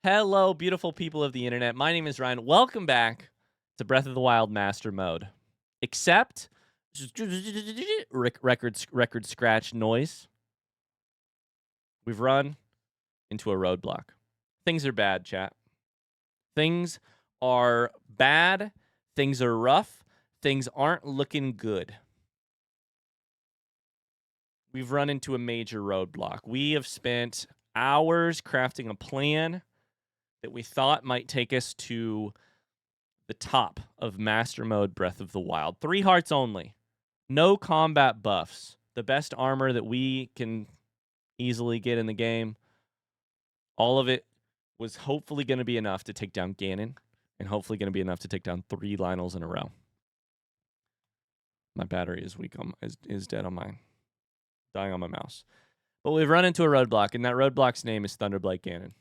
Hello, beautiful people of the internet. My name is Ryan. Welcome back to Breath of the Wild Master Mode. Except record scratch noise. We've run into a roadblock. Things are bad, chat. Things are bad. Things are rough. Things aren't looking good. We've run into a major roadblock. We have spent hours crafting a plan that we thought might take us to the top of Master Mode Breath of the Wild. 3 hearts only. No combat buffs. The best armor that we can easily get in the game. All of it was hopefully going to be enough to take down Ganon, and hopefully going to be enough to take down 3 Lionels in a row. My battery is weak is dead on mine. Dying on my mouse. But we've run into a roadblock, and that roadblock's name is Fireblight Ganon.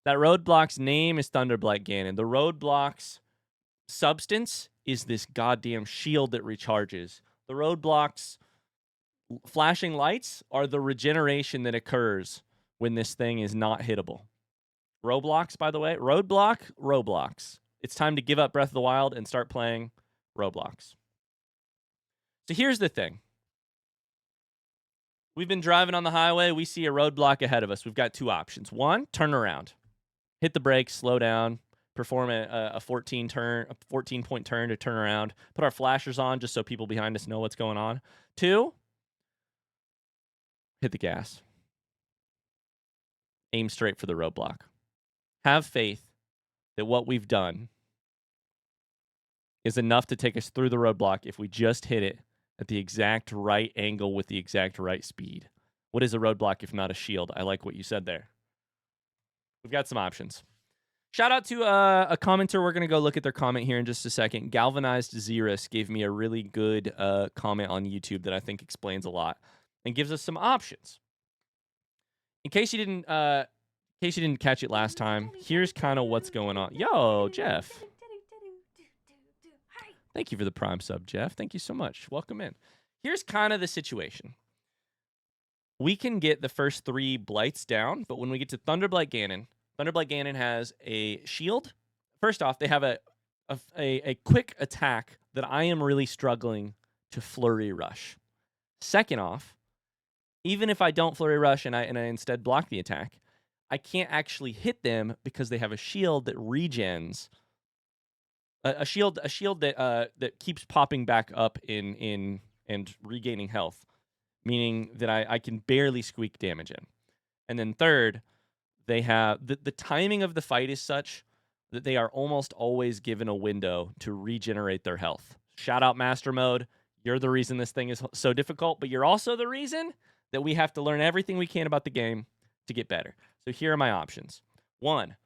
That roadblock's name is Fireblight Ganon. The roadblock's substance is this goddamn shield that recharges. The roadblock's flashing lights are the regeneration that occurs when this thing is not hittable. Roblox, by the way. Roblox. It's time to give up Breath of the Wild and start playing Roblox. So here's the thing. We've been driving on the highway. We see a roadblock ahead of us. We've got 2 options. 1, turn around. Hit the brakes, slow down, perform a 14-point turn to turn around, put our flashers on just so people behind us know what's going on. 2, hit the gas. Aim straight for the roadblock. Have faith that what we've done is enough to take us through the roadblock if we just hit it at the exact right angle with the exact right speed. What is a roadblock if not a shield? I like what you said there. We've got some options. Shout out to a commenter. We're going to go look at their comment here in just a second. Galvanized Xerus gave me a really good comment on YouTube that I think explains a lot and gives us some options. In case you didn't catch it last time, here's kind of what's going on. Yo, Jeff. Thank you for the Prime sub, Jeff. Thank you so much. Welcome in. Here's kind of the situation. We can get the first 3 blights down, but when we get to Fireblight Ganon has a shield. First off, they have a quick attack that I am really struggling to flurry rush. Second off, even if I don't flurry rush and I instead block the attack, I can't actually hit them because they have a shield that regens. A shield that keeps popping back up in and regaining health, meaning that I can barely squeak damage in. And then third, they have the timing of the fight is such that they are almost always given a window to regenerate their health. Shout out Master Mode. You're the reason this thing is so difficult, but you're also the reason that we have to learn everything we can about the game to get better. So here are my options. 1,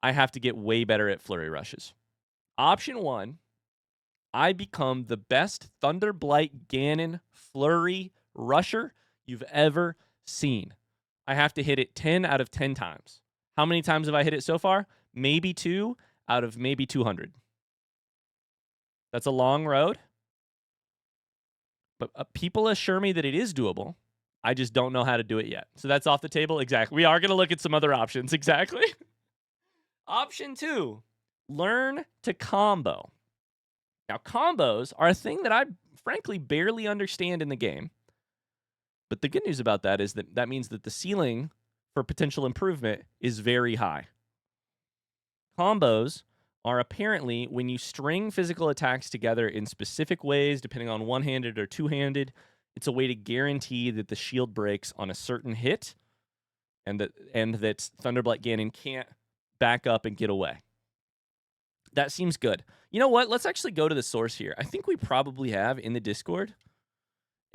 I have to get way better at flurry rushes. Option 1, I become the best Fireblight Ganon flurry rusher you've ever seen. I have to hit it 10 out of 10 times. How many times have I hit it so far? Maybe 2 out of maybe 200. That's a long road. But people assure me that it is doable. I just don't know how to do it yet. So that's off the table. Exactly. We are going to look at some other options. Exactly. Option 2, learn to combo. Now, combos are a thing that I frankly barely understand in the game. But the good news about that is that means that the ceiling for potential improvement is very high. Combos are apparently when you string physical attacks together in specific ways, depending on one-handed or two-handed. It's a way to guarantee that the shield breaks on a certain hit and that Fireblight Ganon can't back up and get away. That seems good. You know what? Let's actually go to the source here. I think we probably have in the Discord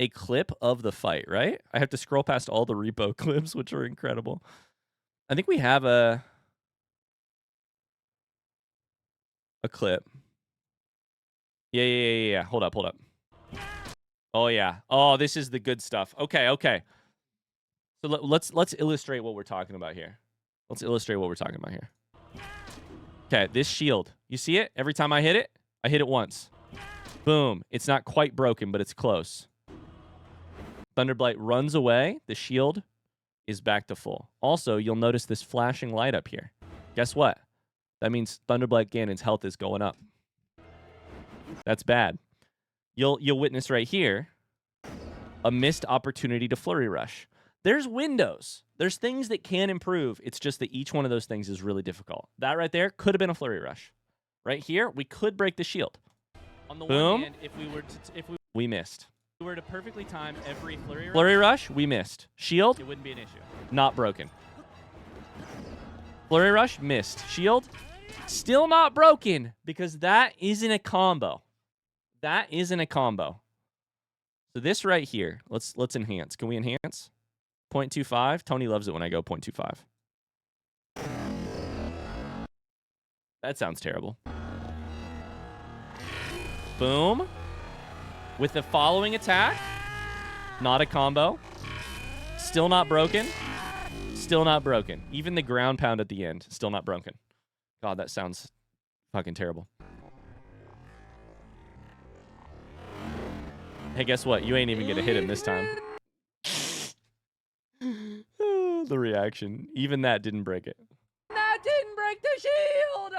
a clip of the fight, right? I have to scroll past all the repo clips, which are incredible. I think we have a clip. Yeah. Hold up. Oh, yeah. Oh, this is the good stuff. Okay. So let's illustrate what we're talking about here. Okay, this shield. You see it? Every time I hit it once. Boom. It's not quite broken, but it's close. Fireblight runs away. The shield is back to full. Also, you'll notice this flashing light up here. Guess what? That means Thunderblight Ganon's health is going up. That's bad. You'll witness right here a missed opportunity to Flurry Rush. There's windows. There's things that can improve. It's just that each one of those things is really difficult. That right there could have been a Flurry Rush. Right here, we could break the shield. On the Boom. one hand, we missed. If we were to perfectly time every Flurry Rush, we missed. Shield, It wouldn't be an issue. not broken. Flurry Rush, missed. Shield, still not broken because that isn't a combo. That isn't a combo. So this right here, let's enhance. Can we enhance? 0.25. Tony loves it when I go 0.25. That sounds terrible. Boom. With the following attack, not a combo. Still not broken. Still not broken. Even the ground pound at the end, still not broken. God, that sounds fucking terrible. Hey, guess what? You ain't even gonna hit him this time. The reaction. Even that didn't break it. That didn't break the shield!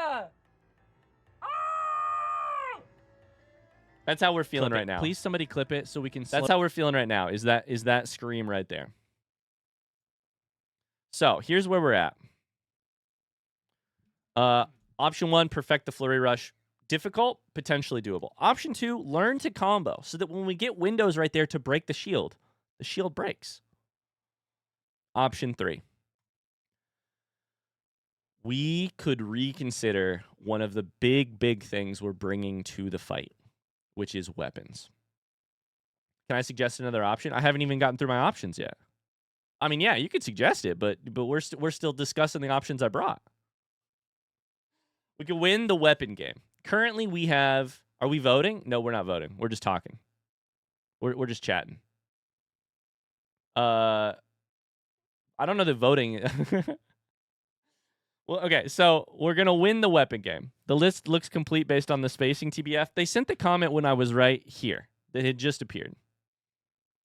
That's how we're feeling Clip it. right now. Please, somebody clip it so we can. That's how we're feeling right now. Is that scream right there? So here's where we're at. Option 1, perfect the Flurry Rush. Difficult, potentially doable. Option 2, learn to combo so that when we get windows right there to break the shield breaks. Option 3. We could reconsider one of the big things we're bringing to the fight, which is weapons. Can I suggest another option? I haven't even gotten through my options yet. I mean, yeah, you could suggest it, but we're still discussing the options I brought. We could win the weapon game. Currently, we have... Are we voting? No, we're not voting. We're just talking. We're just chatting. I don't know the voting... Well, okay, so we're going to win the weapon game. The list looks complete based on the spacing, TBF. They sent the comment when I was right here that had just appeared.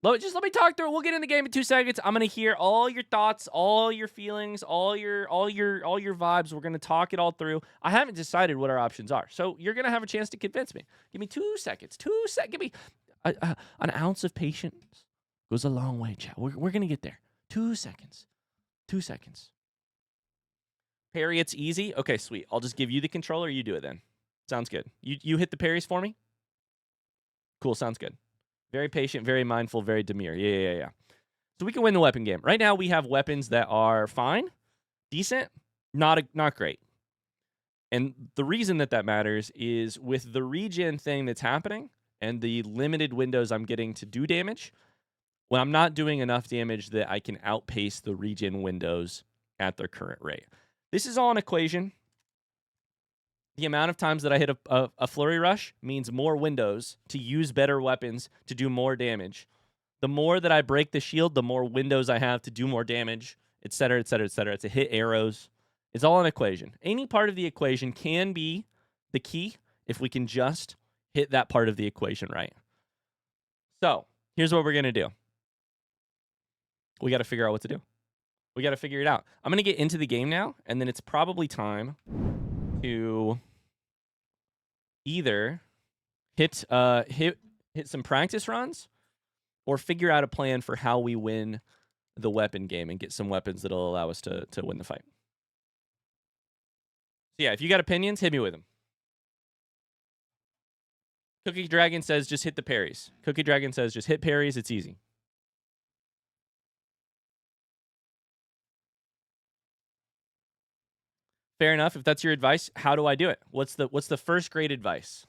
Just let me talk through it. We'll get in the game in 2 seconds. I'm going to hear all your thoughts, all your feelings, all your vibes. We're going to talk it all through. I haven't decided what our options are, so you're going to have a chance to convince me. Give me 2 seconds. 2 seconds. Give me an ounce of patience. Goes a long way, chat. We're going to get there. 2 seconds. 2 seconds. Parry, it's easy. Okay, sweet. I'll just give you the controller. You do it then. Sounds good. You hit the parries for me? Cool, sounds good. Very patient, very mindful, very demure. Yeah. So we can win the weapon game. Right now, we have weapons that are fine, decent, not great. And the reason that matters is with the regen thing that's happening and the limited windows I'm getting to do damage, when I'm not doing enough damage that I can outpace the regen windows at their current rate. This is all an equation. The amount of times that I hit a Flurry Rush means more windows to use better weapons to do more damage. The more that I break the shield, the more windows I have to do more damage, etc., etc., etc. To hit arrows. It's all an equation. Any part of the equation can be the key if we can just hit that part of the equation right. So, here's what we're going to do. We got to figure out what to do. We got to figure it out. I'm going to get into the game now, and then it's probably time to either hit some practice runs or figure out a plan for how we win the weapon game and get some weapons that'll allow us to win the fight. So yeah, if you got opinions, hit me with them. Cookie Dragon says just hit the parries. Cookie Dragon says just hit parries, it's easy. Fair enough. If that's your advice, how do I do it? What's the first grade advice?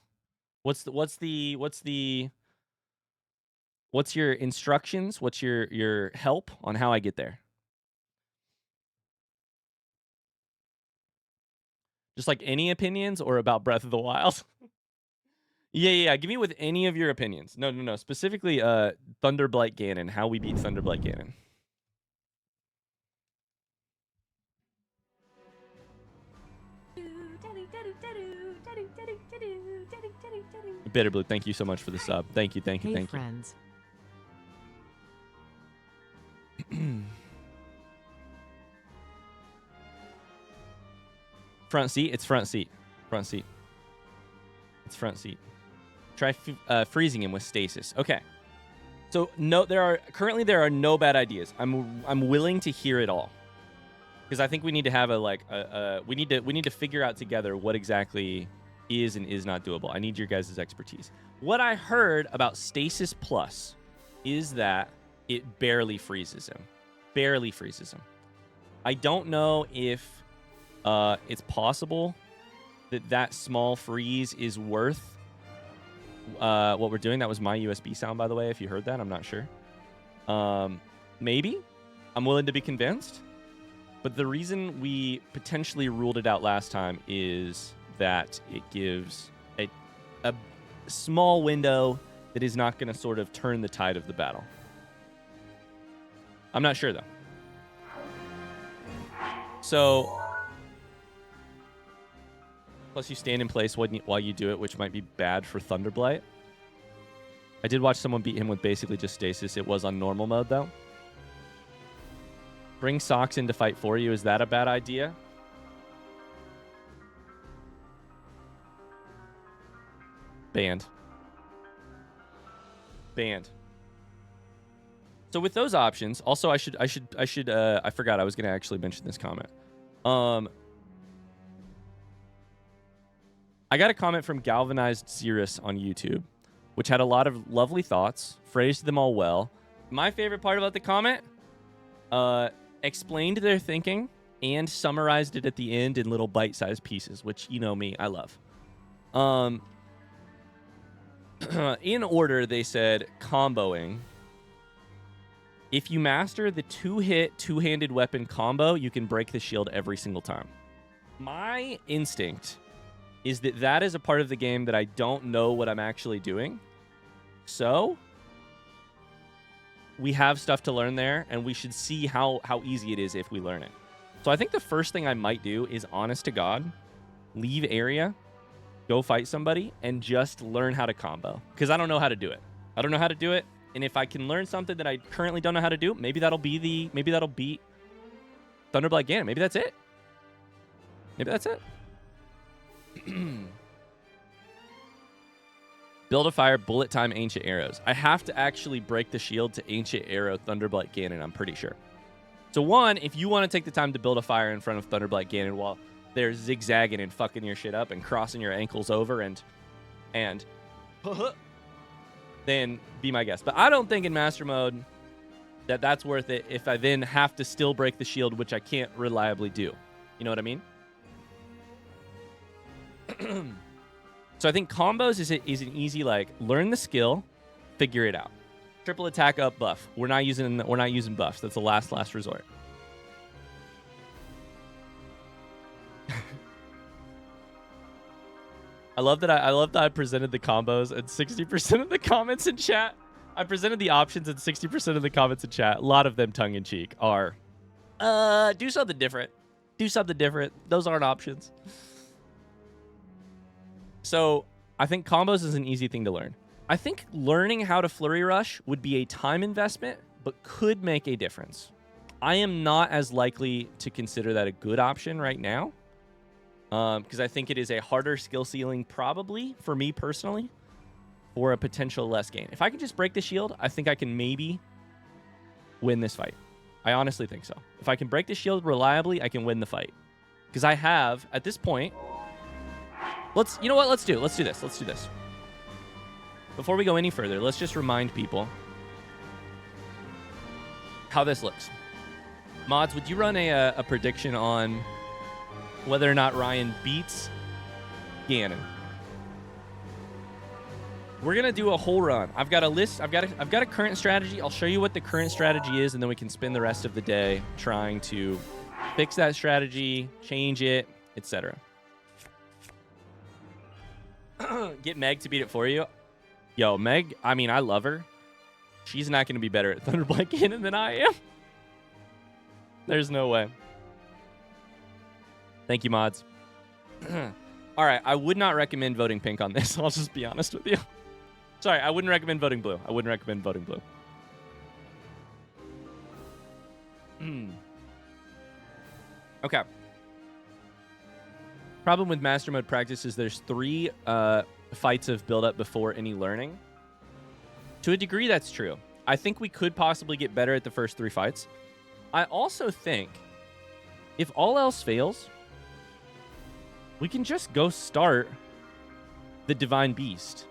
What's your instructions? What's your help on how I get there? Just like any opinions or about Breath of the Wild? Yeah. Give me with any of your opinions. No. Specifically, Thunderblight Ganon. How we beat Thunderblight Ganon. Bitterblue, thank you so much for the sub. Thank you. Hey, friends. Front seat. It's front seat. Front seat. It's front seat. Try freezing him with stasis. Okay. So no, there are no bad ideas. I'm willing to hear it all, because I think we need to have we need to figure out together what exactly is and is not doable. I need your guys' expertise. What I heard about Stasis Plus is that it barely freezes him. Barely freezes him. I don't know if it's possible that small freeze is worth what we're doing. That was my USB sound, by the way, if you heard that. I'm not sure. Maybe. I'm willing to be convinced. But the reason we potentially ruled it out last time is that it gives a small window that is not going to sort of turn the tide of the battle. I'm not sure, though. So, plus you stand in place while you do it, which might be bad for Thunderblight. I did watch someone beat him with basically just stasis. It was on normal mode, though. Bring Socks in to fight for you. Is that a bad idea? Banned. Banned. So with those options, also I forgot I was going to actually mention this comment. I got a comment from Galvanized Xerus on YouTube, which had a lot of lovely thoughts, phrased them all well. My favorite part about the comment, explained their thinking and summarized it at the end in little bite-sized pieces, which, you know me, I love. In order, they said comboing. If you master the 2-hit, two-handed weapon combo, you can break the shield every single time. My instinct is that is a part of the game that I don't know what I'm actually doing. So we have stuff to learn there, and we should see how easy it is if we learn it. So I think the first thing I might do is, honest to God, leave area, go fight somebody, and just learn how to combo. Because I don't know how to do it. I don't know how to do it. And if I can learn something that I currently don't know how to do, maybe that'll beat Thunderblight Ganon. Maybe that's it. Maybe that's it. Build a fire, bullet time, ancient arrows. I have to actually break the shield to ancient arrow Thunderblight Ganon, I'm pretty sure. So one, if you want to take the time to build a fire in front of Thunderblight Ganon while they're zigzagging and fucking your shit up and crossing your ankles over and then be my guest. But I don't think in Master Mode that's worth it if I then have to still break the shield, which I can't reliably do. You know what I mean? So I think combos is an easy, learn the skill, figure it out. Triple attack up buff. We're not using buffs. That's the last resort. I love that I presented the combos and 60% of the comments in chat. I presented the options and 60% of the comments in chat. A lot of them tongue in cheek are do something different. Do something different. Those aren't options. So I think combos is an easy thing to learn. I think learning how to flurry rush would be a time investment, but could make a difference. I am not as likely to consider that a good option right now, because I think it is a harder skill ceiling probably for me personally, for a potential less gain. If I can just break the shield, I think I can maybe win this fight. I honestly think so. If I can break the shield reliably, I can win the fight. Because I have, at this point... You know what? Let's do this. Before we go any further, let's just remind people how this looks. Mods, would you run a prediction on whether or not Ryan beats Ganon? We're gonna do a whole run. I've got a list. I've got a current strategy. I'll show you what the current strategy is, and then we can spend the rest of the day trying to fix that strategy, change it, etc. Get Meg to beat it for you. Yo, Meg, I mean, I love her. She's not going to be better at Thunderblight Ganon than I am. There's no way. Thank you, mods. All right, I would not recommend voting pink on this. I'll just be honest with you. Sorry, I wouldn't recommend voting blue. Okay. Problem with Master Mode practice is there's 3 fights of build-up before any learning. To a degree, that's true. I think we could possibly get better at the first 3 fights. I also think if all else fails, we can just go start the Divine Beast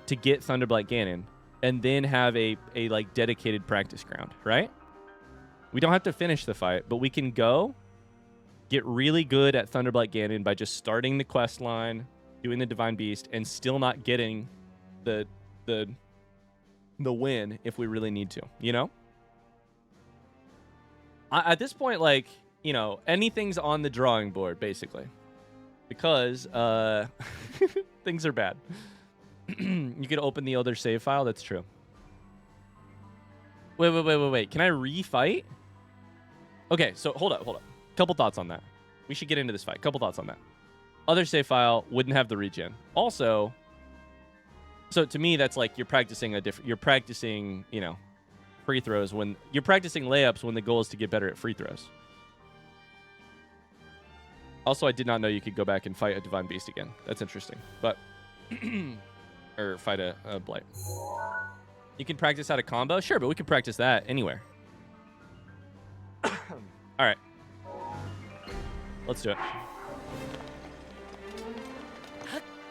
to get Thunderblight Ganon and then have a like dedicated practice ground, right? We don't have to finish the fight, but we can go get really good at Thunderblight Ganon by just starting the quest line, doing the Divine Beast, and still not getting the win if we really need to, you know? At this point, like, you know, anything's on the drawing board, basically. Because things are bad. You could open the other save file. That's true. Wait. Can I refight? Okay, so hold up. Couple thoughts on that. We should get into this fight. Couple thoughts on that. Other save file wouldn't have the regen. Also, so to me, that's like you're practicing, you know, free throws when you're practicing layups when the goal is to get better at free throws. Also, I did not know you could go back and fight a Divine Beast again. That's interesting. But, or fight a Blight. You can practice how to combo? Sure, but we can practice that anywhere. All right. Let's do it.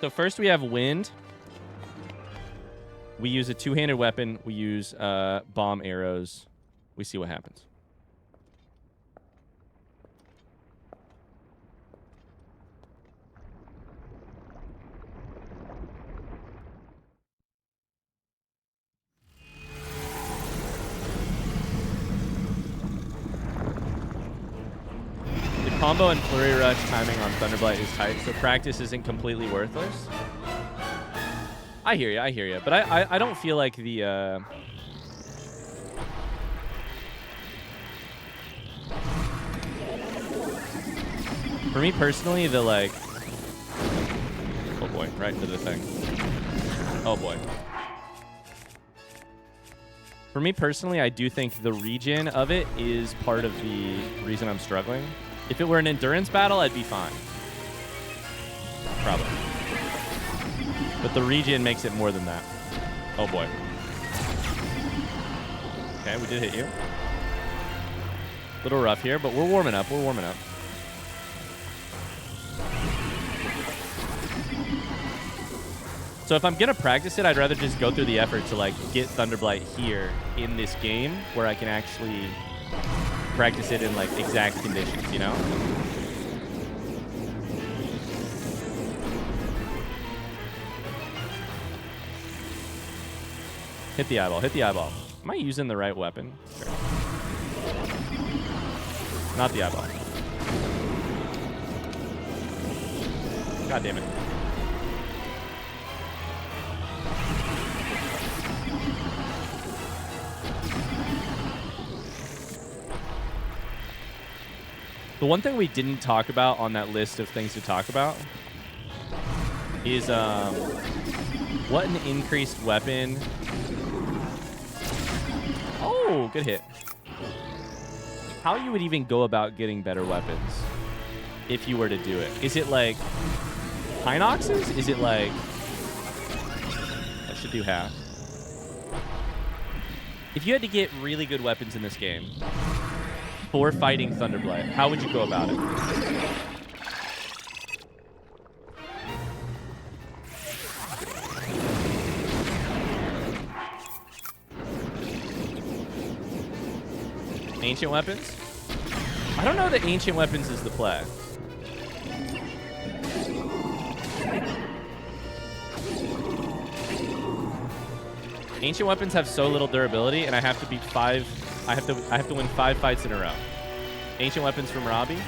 So first we have wind. We use a 2-handed weapon. We use bomb arrows. We see what happens. The combo and flurry rush timing on Thunderblight is tight, so practice isn't completely worthless. I hear you. But I don't feel like the... For me personally, the like... Oh boy, right into the thing. Oh boy. For me personally, I do think the regen of it is part of the reason I'm struggling. If it were an endurance battle, I'd be fine. Probably. But the regen makes it more than that. Oh boy. Okay, we did hit you. Little rough here, but we're warming up. So if I'm going to practice it, I'd rather just go through the effort to like get Thunderblight here in this game where I can actually practice it in like exact conditions, you know? Hit the eyeball. Am I using the right weapon? Sure. Not the eyeball. God damn it. The one thing we didn't talk about on that list of things to talk about is what an increased weapon... Oh, good hit. How you would even go about getting better weapons if you were to do it. Is it like Hinoxes? Is it like... I should do half. If you had to get really good weapons in this game for fighting Thunderblight, how would you go about it? Ancient weapons? I don't know that ancient weapons is the play. Ancient weapons have so little durability, and I have to beat 5. I have to win 5 fights in a row. Ancient weapons from Robbie?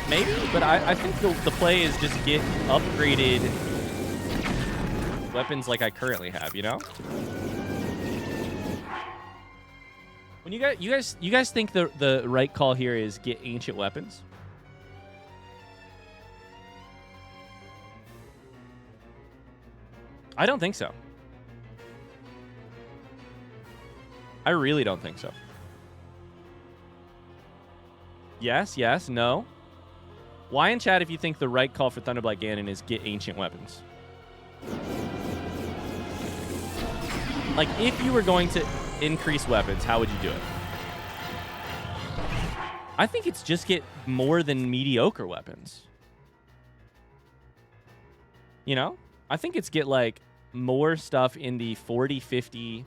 Maybe, but I think the play is just get upgraded weapons like I currently have, you know? When you guys think the right call here is get ancient weapons? I don't think so. I really don't think so. Yes, yes, no. Why in chat if you think the right call for Thunderblight Ganon is get ancient weapons? Like, if you were going to increase weapons, how would you do it? I think it's just get more than mediocre weapons. You know? I think it's get, like, more stuff in the 40, 50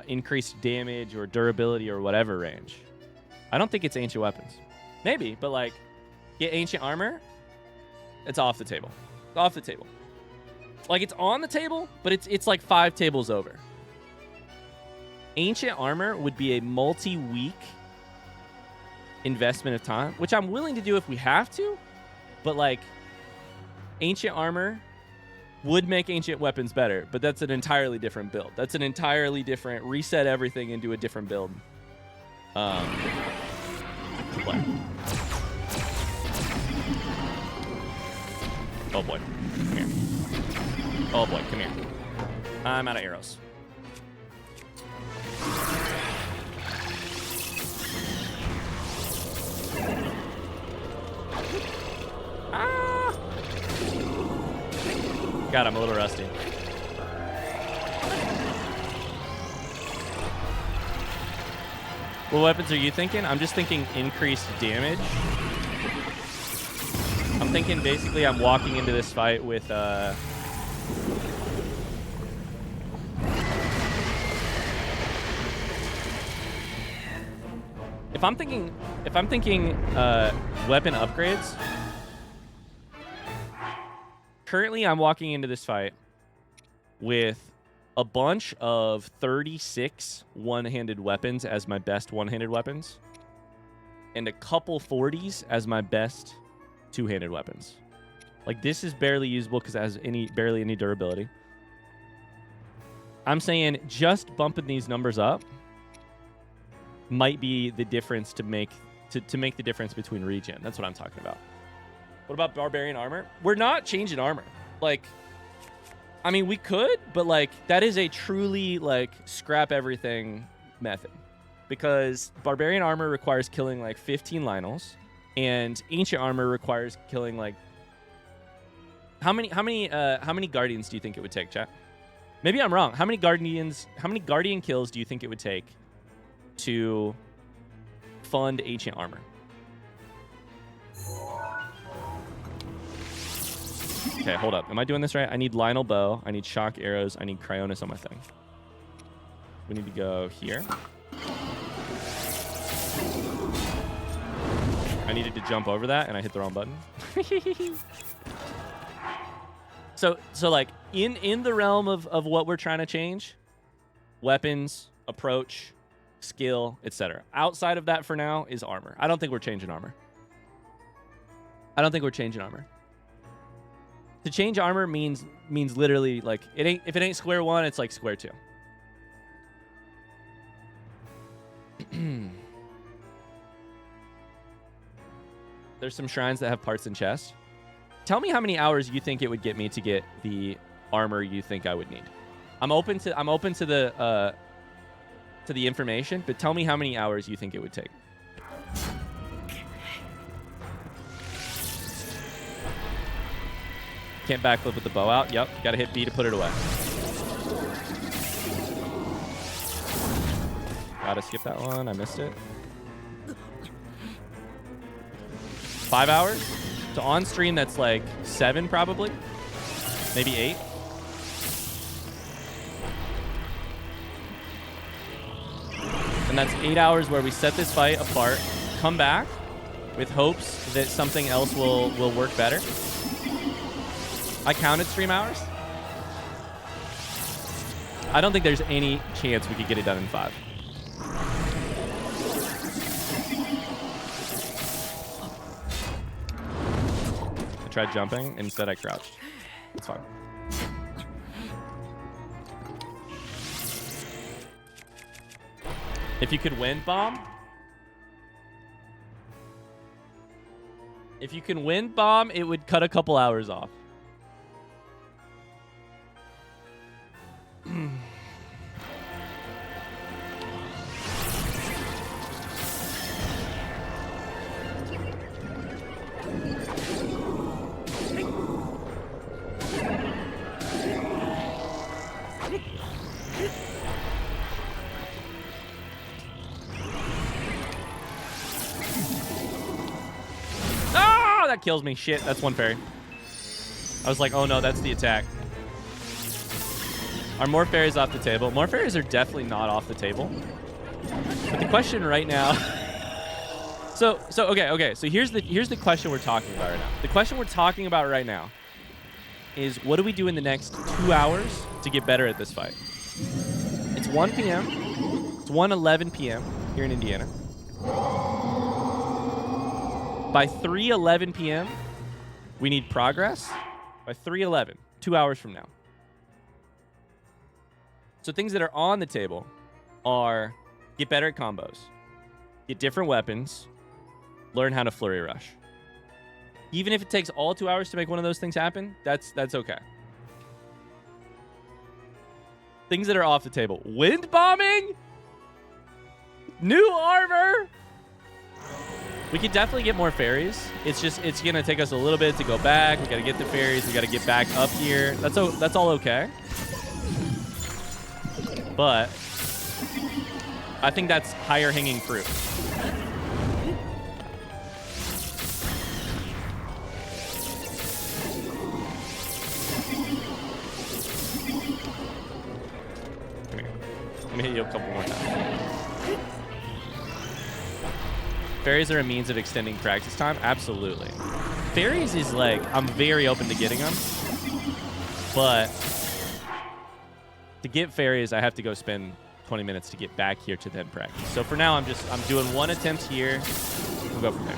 increased damage or durability or whatever range. I don't think it's ancient weapons. Maybe, but, like, get ancient armor, it's off the table. It's off the table. Like, it's on the table, but it's like 5 tables over. Ancient armor would be a multi-week investment of time, which I'm willing to do if we have to, but, like, ancient armor would make ancient weapons better, but that's an entirely different build. That's an entirely different reset everything into a different build. Play. Oh boy, come here. Oh boy, come here. I'm out of arrows. Ah! God, I'm a little rusty. What weapons are you thinking? I'm just thinking increased damage. I'm thinking basically I'm walking into this fight with if I'm thinking weapon upgrades, currently I'm walking into this fight with a bunch of 36 one-handed weapons as my best one-handed weapons, and a couple 40s as my best two-handed weapons. Like, this is barely usable because it has barely any durability. I'm saying just bumping these numbers up might be the difference to make the difference between regen. That's what I'm talking about. What about barbarian armor? We're not changing armor. Like, I mean, we could, but, like, that is a truly, like, scrap everything method, because barbarian armor requires killing like 15 Lionels, and ancient armor requires killing like how many guardians do you think it would take, chat? Maybe I'm wrong. How many guardian kills do you think it would take to fund ancient armor? Okay, hold up. Am I doing this right? I need Lionel bow. I need shock arrows. I need Cryonis on my thing. We need to go here. I needed to jump over that, and I hit the wrong button. So like, in the realm of what we're trying to change, weapons, approach, skill, etc. Outside of that for now is armor. I don't think we're changing armor. To change armor means literally, like, if it ain't square one, it's like square two. There's some shrines that have parts and chests. Tell me how many hours you think it would get me to get the armor you think I would need. I'm open to the information, but tell me how many hours you think it would take. Can't backflip with the bow out. Yep, gotta hit B to put it away. Gotta skip that one. I missed it. 5 hours? So on stream, that's like 7 probably. Maybe 8. And that's 8 hours where we set this fight apart, come back with hopes that something else will work better. I counted stream hours. I don't think there's any chance we could get it done in 5. I tried jumping, and instead I crouched. It's fine. If you could win bomb. If you can win bomb, it would cut a couple hours off. Oh, that kills me. Shit, that's one fairy. I was like, oh no, that's the attack. Are more fairies off the table? More fairies are definitely not off the table. But the question right now... okay. So here's the question we're talking about right now. The question we're talking about right now is, what do we do in the next 2 hours to get better at this fight? It's 1 p.m. It's 1:11 p.m. here in Indiana. By 3:11 p.m., we need progress. By 3:11, 2 hours from now. So things that are on the table are get better at combos, get different weapons, learn how to flurry rush. Even if it takes all 2 hours to make one of those things happen, that's okay. Things that are off the table. Wind bombing? New armor? We could definitely get more fairies. It's going to take us a little bit to go back. We got to get the fairies. We got to get back up here. That's all okay. But I think that's higher hanging fruit. Come here. Let me hit you a couple more times. Fairies are a means of extending practice time? Absolutely. Fairies is like, I'm very open to getting them. But to get fairies, I have to go spend 20 minutes to get back here to then practice. So for now, I'm doing one attempt here. We'll go from there.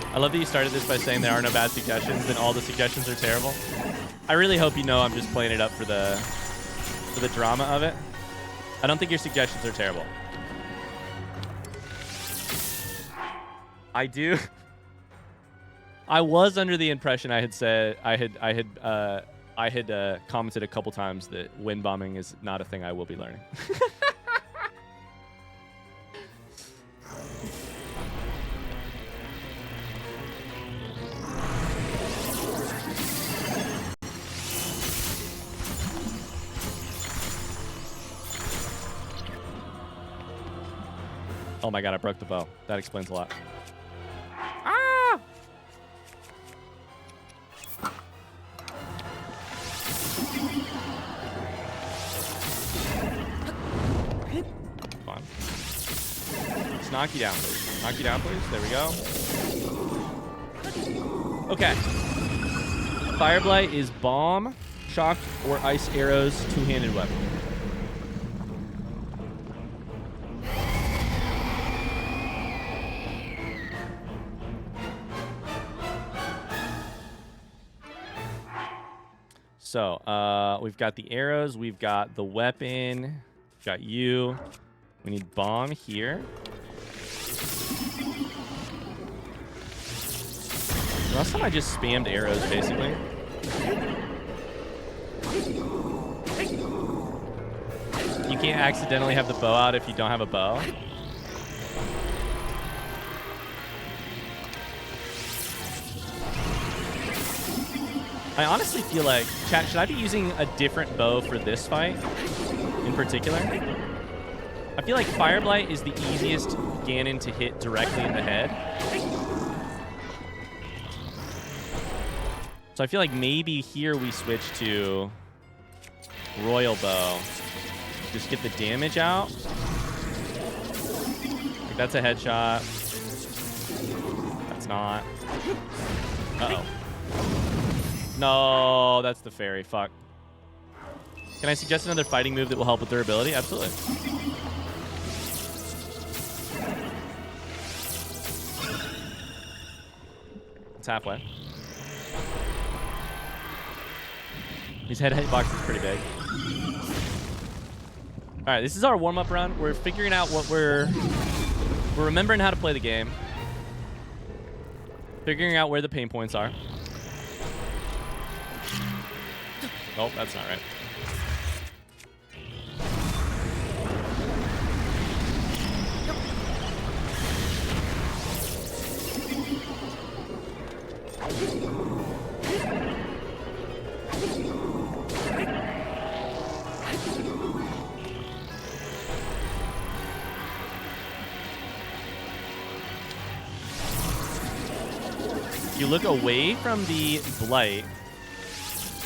I love that you started this by saying there are no bad suggestions, then all the suggestions are terrible. I really hope you know I'm just playing it up for the drama of it. I don't think your suggestions are terrible. I do. I was under the impression I had commented a couple times that wind bombing is not a thing I will be learning. Oh my god, I broke the bow. That explains a lot. Ah! Come on. Let's knock you down, please. Knock you down, please. There we go. Okay. Fireblight is bomb, shock, or ice arrows, two-handed weapon. So, we've got the arrows, we've got the weapon, we've got you. We need bomb here. Last time I just spammed arrows, basically. You can't accidentally have the bow out if you don't have a bow. I honestly feel like, chat, should I be using a different bow for this fight in particular? I feel like Fireblight is the easiest Ganon to hit directly in the head. So I feel like maybe here we switch to Royal Bow. Just get the damage out. Like, that's a headshot. That's not. Uh-oh. No, that's the fairy. Fuck. Can I suggest another fighting move that will help with durability? Absolutely. It's halfway. His hitbox is pretty big. All right, this is our warm-up run. We're figuring out what we're remembering how to play the game. Figuring out where the pain points are. Oh, that's not right. You look away from the blight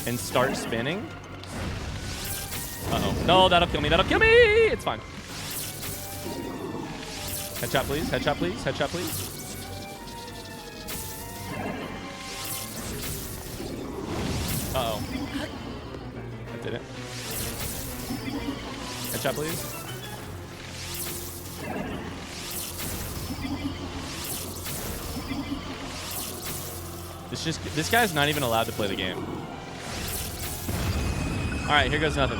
and start spinning. Uh-oh. No, that'll kill me. That'll kill me. It's fine. Headshot, please. Headshot, please. Headshot, please. Uh-oh. That did it. Headshot, please. This guy's not even allowed to play the game. All right, here goes nothing.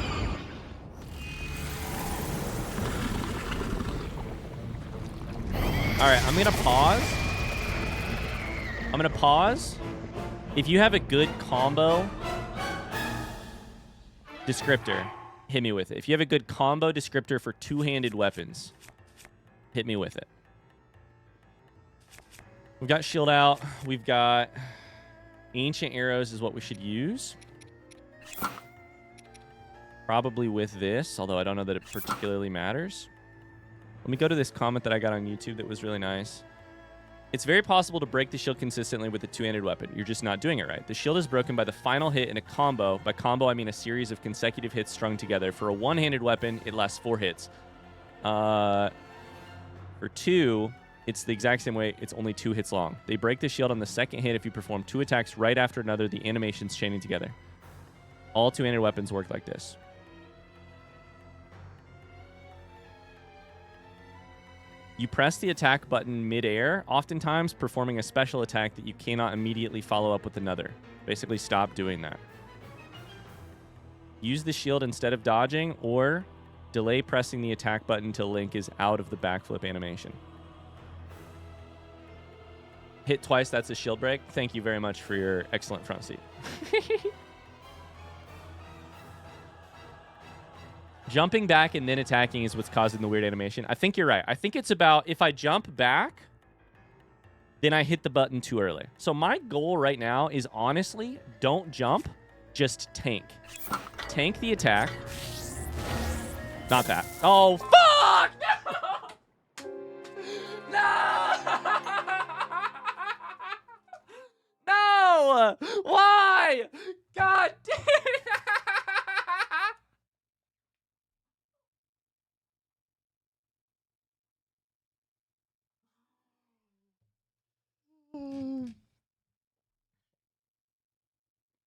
All right, I'm gonna pause. If you have a good combo descriptor, hit me with it. If you have a good combo descriptor for two-handed weapons, hit me with it. We've got shield out. We've got ancient arrows is what we should use. Probably with this, although I don't know that it particularly matters. Let me go to this comment that I got on YouTube that was really nice. It's very possible to break the shield consistently with a two-handed weapon. You're just not doing it right. The shield is broken by the final hit in a combo. By combo, I mean a series of consecutive hits strung together. For a one-handed weapon, it lasts 4 hits. For 2, it's the exact same way. It's only 2 hits long. They break the shield on the second hit if you perform 2 attacks right after another, the animations chaining together. All two-handed weapons work like this. You press the attack button mid-air, oftentimes performing a special attack that you cannot immediately follow up with another. Basically, stop doing that. Use the shield instead of dodging, or delay pressing the attack button until Link is out of the backflip animation. Hit twice, that's a shield break. Thank you very much for your excellent front seat. Jumping back and then attacking is what's causing the weird animation. I think you're right. I think it's about if I jump back, then I hit the button too early. So my goal right now is honestly, don't jump, just tank. Tank the attack. Not that. Oh, fuck! No! No! Why? God damn it!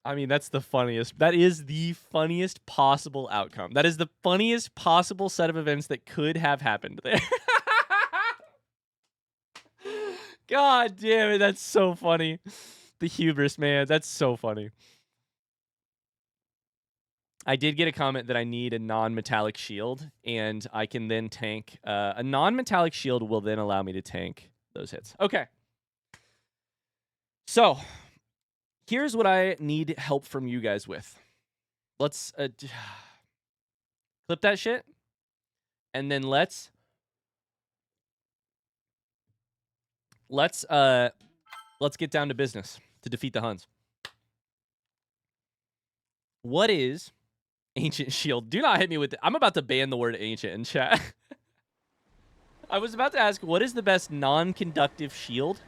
I mean, that's the funniest. That is the funniest possible outcome. That is the funniest possible set of events that could have happened there. God damn it, that's so funny. The hubris, man. That's so funny. I did get a comment that I need a non-metallic shield, and I can then tank. A non-metallic shield will then allow me to tank those hits. Okay. So, here's what I need help from you guys with. Let's clip that shit, and then let's get down to business to defeat the Huns. What is ancient shield? Do not hit me with it. I'm about to ban the word ancient in chat. I was about to ask, what is the best non-conductive shield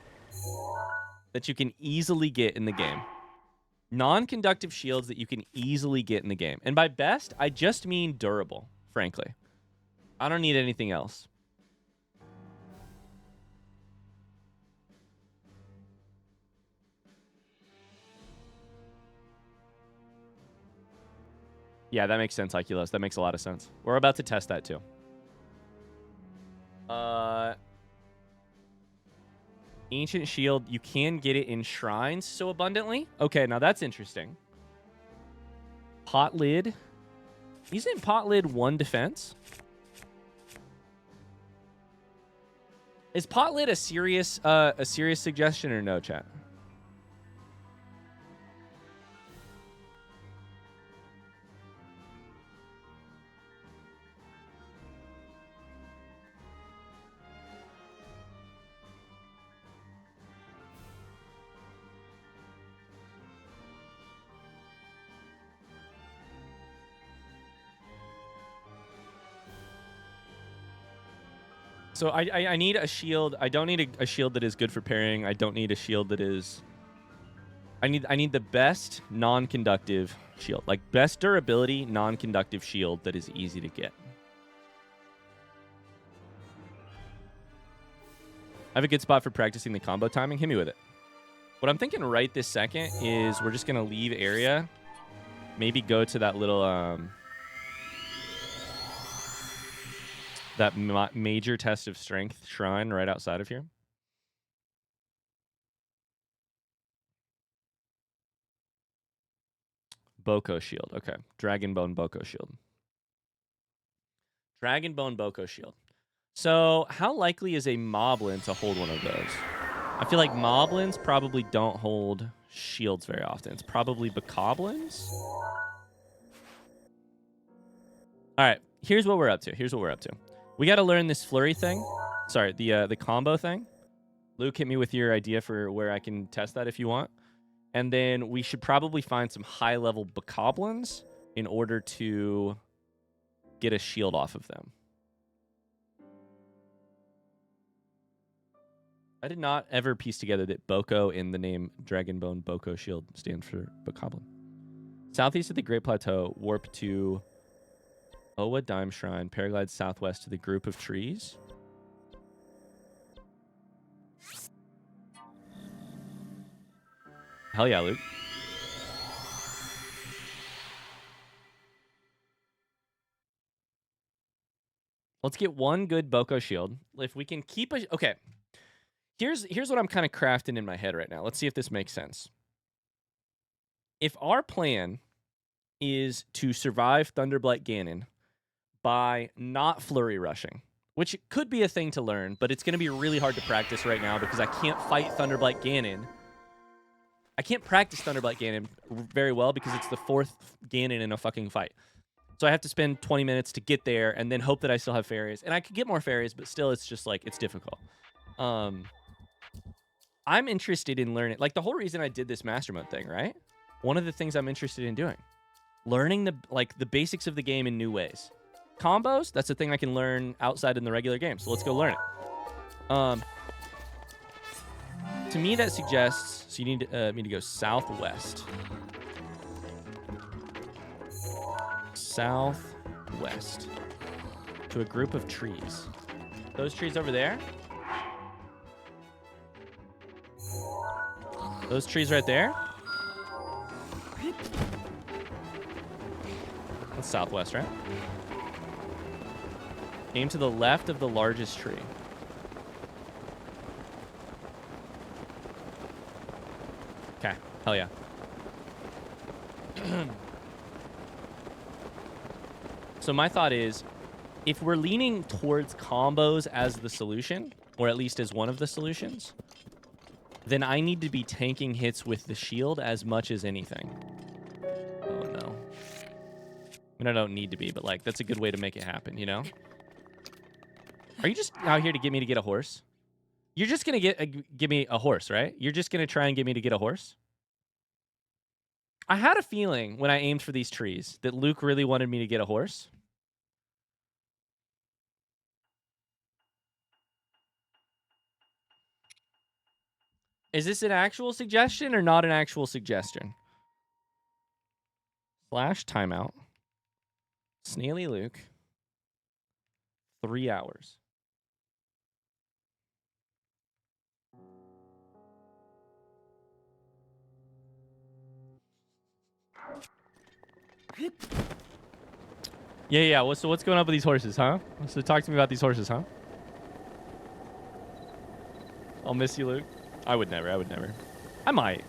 that you can easily get in the game? Non-conductive shields that you can easily get in the game. And by best, I just mean durable, frankly. I don't need anything else. Yeah, that makes sense, Iculos. That makes a lot of sense. We're about to test that too. Ancient shield, you can get it in shrines so abundantly. Okay, now that's interesting. Pot lid. Isn't pot lid 1 defense? Is pot lid a serious suggestion or no, chat? So I need a shield. I don't need a shield that is good for parrying. I don't need a shield that is I need the best non-conductive shield. Like, best durability, non-conductive shield that is easy to get. I have a good spot for practicing the combo timing. Hit me with it. What I'm thinking right this second is we're just going to leave area. Maybe go to that little... that major test of strength shrine right outside of here. Boko shield. Okay. Dragonbone Boko shield. Dragonbone Boko shield. So how likely is a Moblin to hold one of those? I feel like Moblins probably don't hold shields very often. It's probably Bokoblins. All right. Here's what we're up to. We got to learn this flurry thing. Sorry, the combo thing. Luke, hit me with your idea for where I can test that if you want. And then we should probably find some high-level Bokoblins in order to get a shield off of them. I did not ever piece together that Boko in the name Dragonbone Boko Shield stands for Bokoblin. Southeast of the Great Plateau, warp to Owa Dime Shrine, paraglide southwest to the group of trees. Hell yeah, Luke. Let's get one good Boko shield. If we can keep a... Okay. Here's what I'm kind of crafting in my head right now. Let's see if this makes sense. If our plan is to survive Thunderblight Ganon by not flurry rushing, which could be a thing to learn, but it's going to be really hard to practice right now because I can't fight Thunderblight Ganon. I can't practice Thunderblight Ganon very well because it's the 4th Ganon in a fucking fight. So I have to spend 20 minutes to get there and then hope that I still have fairies. And I could get more fairies, but still it's just like, it's difficult. I'm interested in learning, like the whole reason I did this master mode thing, right? One of the things I'm interested in doing, learning the basics of the game in new ways. Combos, that's a thing I can learn outside in the regular game. So let's go learn it. To me, that suggests, so you need me to go southwest. Southwest to a group of trees. Those trees over there. Those trees right there. That's southwest, right? Aim to the left of the largest tree. Okay, hell yeah. So my thought is, if we're leaning towards combos as the solution, or at least as one of the solutions, then I need to be tanking hits with the shield as much as anything. Oh, no. I mean, I don't need to be, but, like, that's a good way to make it happen, you know? Are you just out here to get me to get a horse? You're just going to give me a horse, right? You're just going to try and get me to get a horse? I had a feeling when I aimed for these trees that Luke really wanted me to get a horse. Is this an actual suggestion or not an actual suggestion? Slash timeout. Snaily Luke. 3 hours. Yeah. So what's going on with these horses, huh? So talk to me about these horses, huh? I'll miss you, Luke. I would never. I might.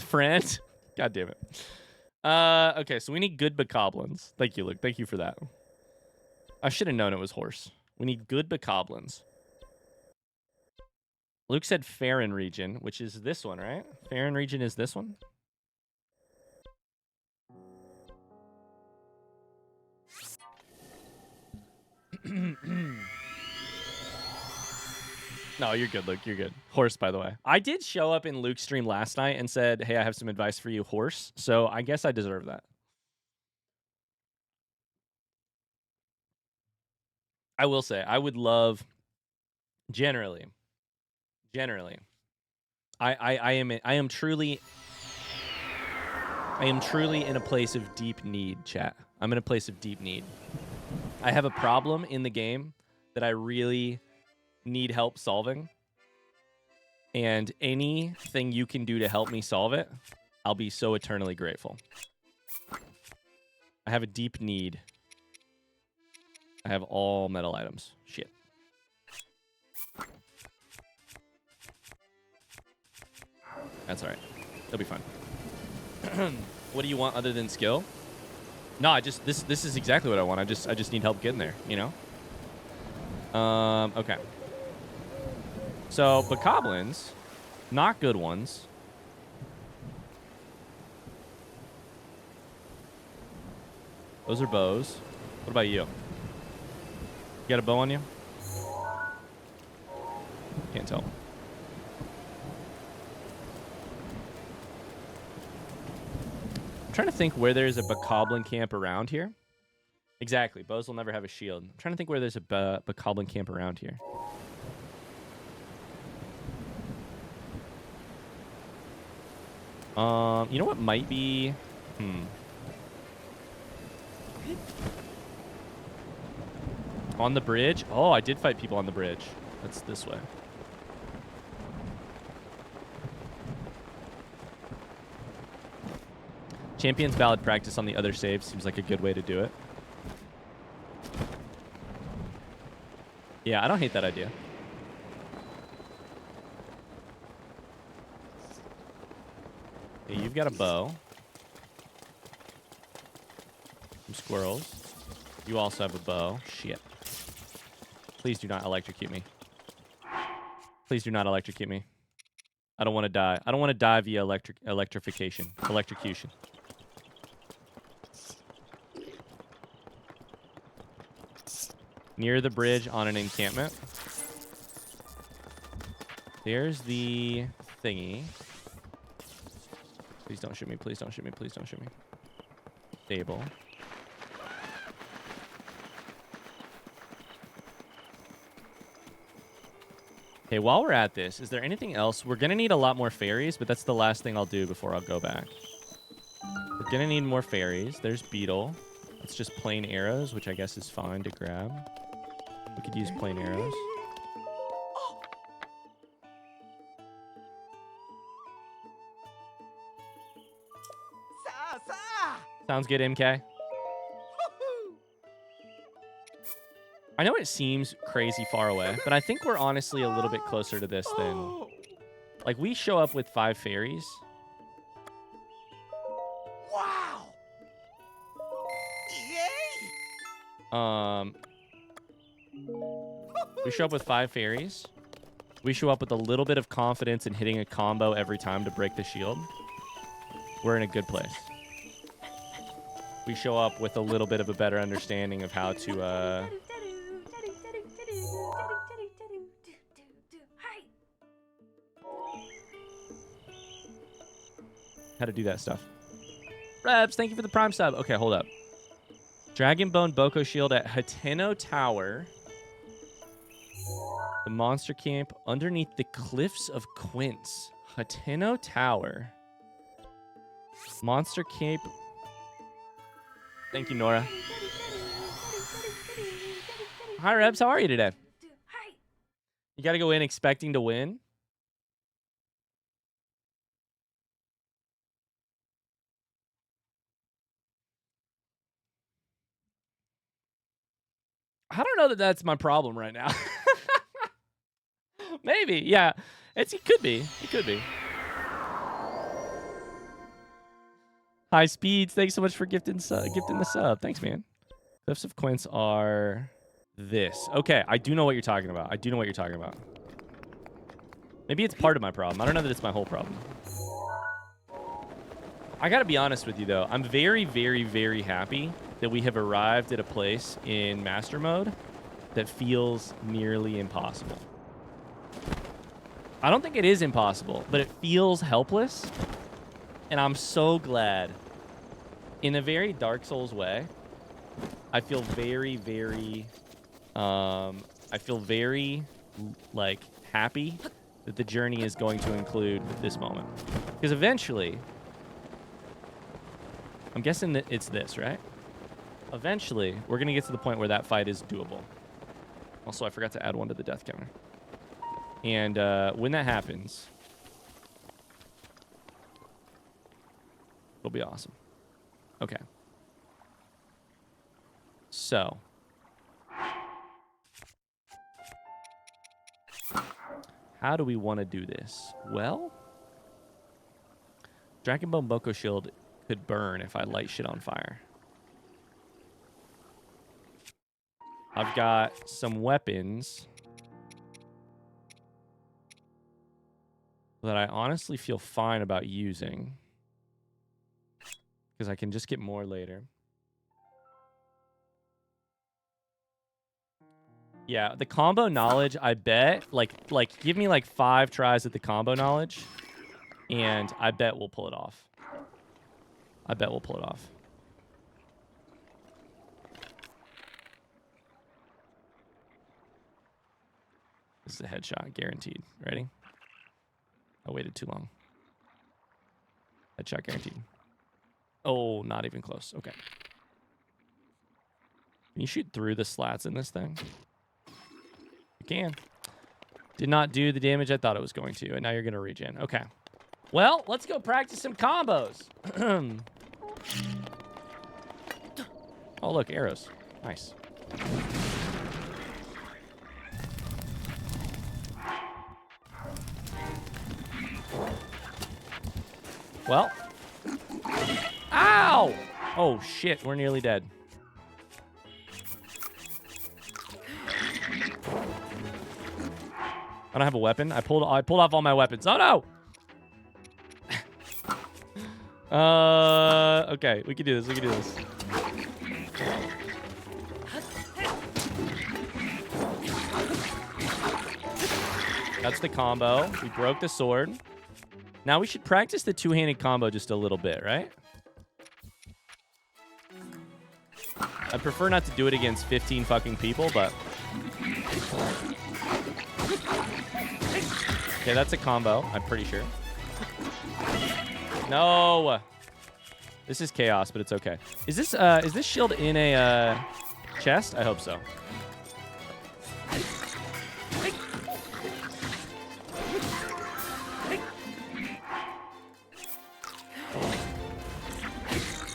Friend? God damn it. Okay, so we need good Bokoblins. Thank you, Luke. Thank you for that. I should have known it was horse. We need good Bokoblins. Luke said Farron region, which is this one, right? Farron region is this one? No, you're good, Luke. You're good. Horse, by the way. I did show up in Luke's stream last night and said, hey, I have some advice for you, horse. So I guess I deserve that. I will say, I would love Generally. I am truly in a place of deep need, chat. I'm in a place of deep need. I have a problem in the game that I really need help solving. And anything you can do to help me solve it, I'll be so eternally grateful. I have a deep need. I have all metal items. Shit. That's all right. They'll be fine. What do you want other than skill? No, this is exactly what I want. I just need help getting there, you know? Okay. So, bokoblins, not good ones. Those are bows. What about you? You got a bow on you? Can't tell. I'm trying to think where there's a bokoblin camp around here. Exactly. Bows will never have a shield. I'm trying to think where there's a bokoblin camp around here. You know what might be? On the bridge? Oh, I did fight people on the bridge. That's this way. Champion's Ballad practice on the other save seems like a good way to do it. Yeah, I don't hate that idea. Hey, you've got a bow. Some squirrels. You also have a bow. Shit. Please do not electrocute me. Please do not electrocute me. I don't want to die. I don't want to die via electrocution. Near the bridge on an encampment. There's the thingy. Please don't shoot me. Please don't shoot me. Please don't shoot me. Stable. Okay, while we're at this, is there anything else? We're going to need a lot more fairies, but that's the last thing I'll do before I'll go back. We're going to need more fairies. There's beetle. It's just plain arrows, which I guess is fine to grab. We could use plain arrows. Sounds good, MK. I know it seems crazy far away, but I think we're honestly a little bit closer to this than... Like, we show up with 5 fairies. Wow! Yay! We show up with 5 fairies. We show up with a little bit of confidence in hitting a combo every time to break the shield. We're in a good place. We show up with a little bit of a better understanding of how to, how to do that stuff. Rebs, thank you for the prime sub. Okay, hold up. Dragonbone Boko Shield at Hateno Tower. The monster camp underneath the cliffs of Quince. Hateno Tower. Monster camp. Thank you, Nora. Hi, Rebs. How are you today? You got to go in expecting to win? I don't know that that's my problem right now. Maybe, yeah. It could be. It could be. High Speeds, thanks so much for gifting the sub. Thanks, man. Cliffs of Quince are this. Okay, I do know what you're talking about. Maybe it's part of my problem. I don't know that it's my whole problem. I gotta be honest with you, though. I'm very, very, very happy that we have arrived at a place in Master Mode that feels nearly impossible. I don't think it is impossible, but it feels helpless. And I'm so glad. In a very Dark Souls way, I feel very, very... I feel very like happy that the journey is going to include this moment. Because eventually, I'm guessing that it's this, right? Eventually, we're going to get to the point where that fight is doable. Also, I forgot to add one to the death counter. And when that happens, it'll be awesome. Okay. So. How do we want to do this? Well, Dragon Bone Boko Shield could burn if I light shit on fire. I've got some weapons that I honestly feel fine about using because I can just get more later. Yeah, the combo knowledge, I bet, like give me like 5 tries at the combo knowledge, and I bet we'll pull it off. I bet we'll pull it off. This is a headshot, guaranteed. Ready? I waited too long. Headshot guaranteed. Oh, not even close. Okay. Can you shoot through the slats in this thing? You can. Did not do the damage I thought it was going to, and now you're going to regen. Okay. Well, let's go practice some combos. Oh, look, arrows. Nice. Well. Ow! Oh, shit. We're nearly dead. I don't have a weapon. I pulled off all my weapons. Oh, no! Okay. We can do this. We can do this. That's the combo. We broke the sword. Now we should practice the two-handed combo just a little bit, right? I prefer not to do it against 15 fucking people, but... Okay, that's a combo, I'm pretty sure. No! This is chaos, but it's okay. Is this shield in a chest? I hope so.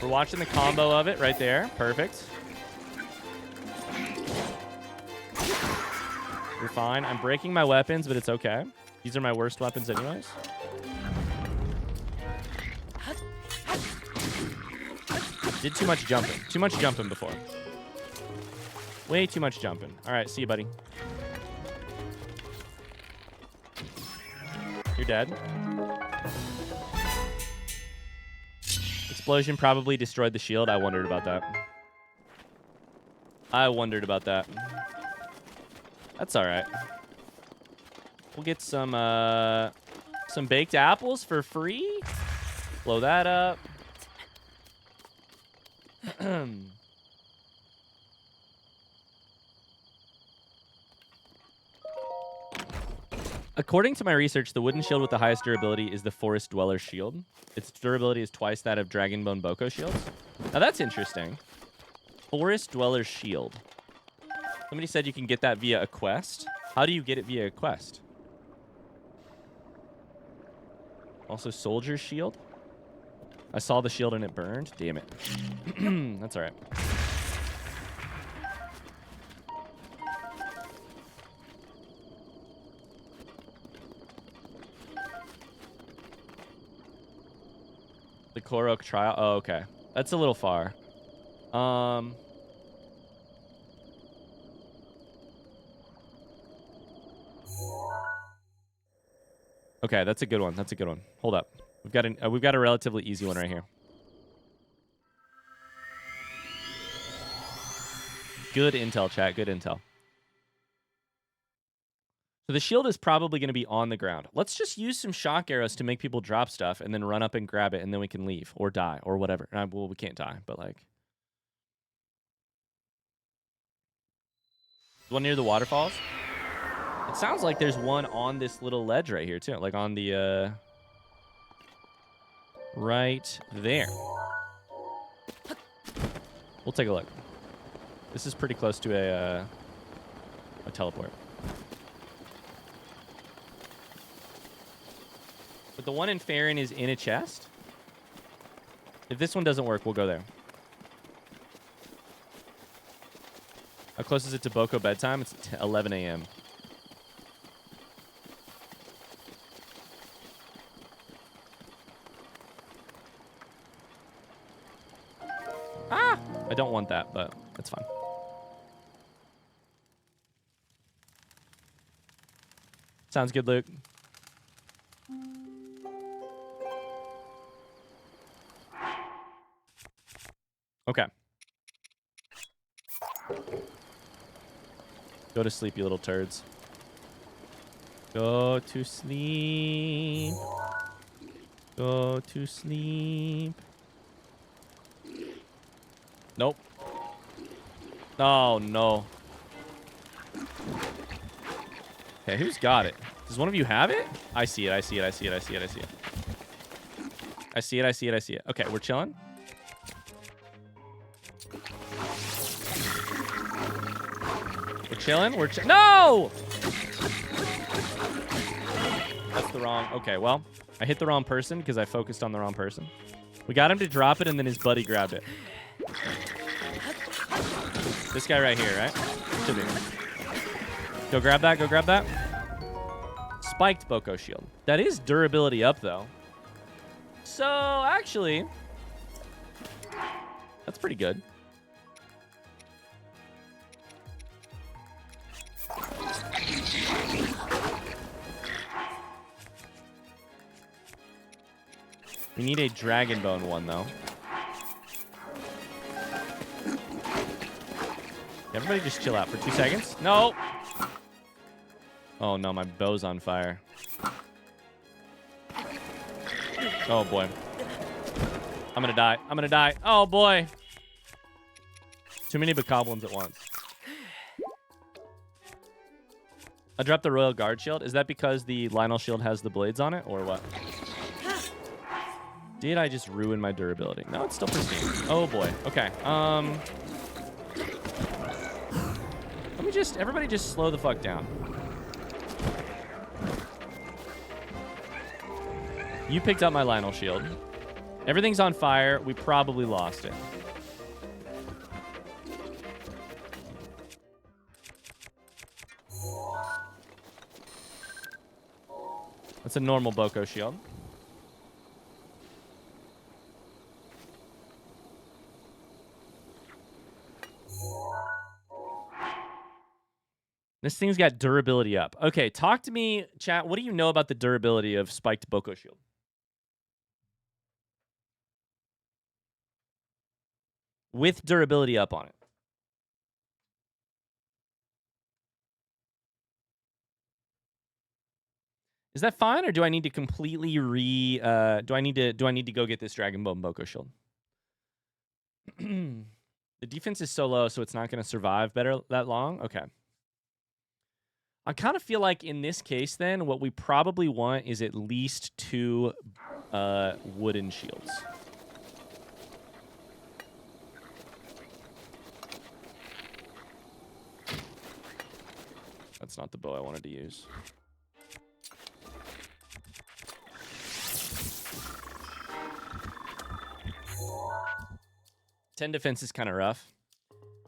We're watching the combo of it right there. Perfect. We're fine. I'm breaking my weapons, but it's okay. These are my worst weapons anyways. Did too much jumping. Too much jumping before. Way too much jumping. All right, see you, buddy. You're dead. Explosion probably destroyed the shield. I wondered about that. I wondered about that. That's all right. We'll get some baked apples for free. Blow that up. According to my research, the wooden shield with the highest durability is the Forest Dweller's shield. Its durability is twice that of Dragon Bone Boko shields. Now that's interesting. Forest Dweller's shield. Somebody said you can get that via a quest. How do you get it via a quest? Also, Soldier's shield. I saw the shield and it burned. Damn it. That's all right. The Korok trial. Oh, okay. That's a little far. Okay, that's a good one. That's a good one. Hold up. We've got a relatively easy one right here. Good intel, chat. Good intel. So the shield is probably going to be on the ground. Let's just use some shock arrows to make people drop stuff and then run up and grab it, and then we can leave or die or whatever. Well, we can't die, but like... One near the waterfalls? It sounds like there's one on this little ledge right here, too. Like on the, right there. We'll take a look. This is pretty close to a teleport. But the one in Farron is in a chest. If this one doesn't work, we'll go there. How close is it to Boko bedtime? It's 11 a.m. Ah! I don't want that, but that's fine. Sounds good, Luke. Okay. Go to sleep, you little turds. Go to sleep. Go to sleep. Nope. Oh, no. Okay, who's got it? Does one of you have it? I see it, I see it, I see it, I see it, I see it. I see it, I see it, I see it. Okay, we're chilling. We're chilling, no! That's the wrong, okay, well, I hit the wrong person because I focused on the wrong person. We got him to drop it and then his buddy grabbed it. This guy right here, right? Should be. Go grab that, go grab that. Spiked Boko shield. That is durability up, though. So, actually, that's pretty good. We need a dragon bone one, though. Everybody just chill out for 2 seconds. No! Oh, no, my bow's on fire. Oh, boy. I'm gonna die. I'm gonna die. Oh, boy. Too many bokoblins at once. I dropped the Royal Guard shield. Is that because the Lionel shield has the blades on it, or what? Did I just ruin my durability? No, it's still pristine. Oh, boy. Okay. Let me just... Everybody just slow the fuck down. You picked up my Lionel shield. Everything's on fire. We probably lost it. That's a normal Boko shield. This thing's got durability up. Okay, talk to me, chat. What do you know about the durability of spiked Boko shield? With durability up on it. Is that fine, or do I need to completely do I need to go get this Dragon Bone Boko shield? The defense is so low, so it's not going to survive that long. Okay. I kind of feel like in this case, then, what we probably want is at least 2 wooden shields. That's not the bow I wanted to use. Ten defense is kind of rough.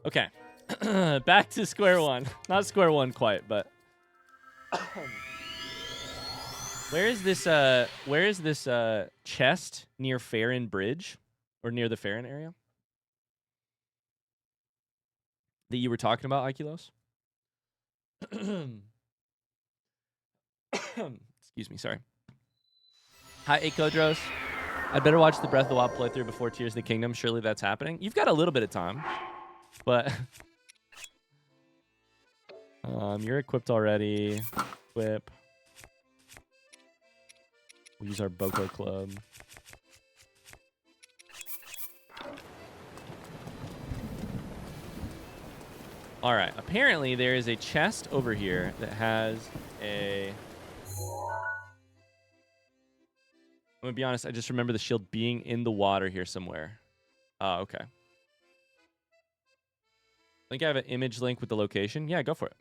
Okay. Back to square one. Not square one quite, but... Where is this chest near Farron Bridge? Or near the Farron area? That you were talking about, Ikelos? Excuse me, sorry. Hi, Akodros. I'd better watch the Breath of the Wild playthrough before Tears of the Kingdom. Surely that's happening. You've got a little bit of time. But... you're equipped already. Equip. We'll use our Boko Club. All right. Apparently, there is a chest over here that has a... I'm going to be honest. I just remember the shield being in the water here somewhere. Oh, okay. I think I have an image link with the location. Yeah, go for it.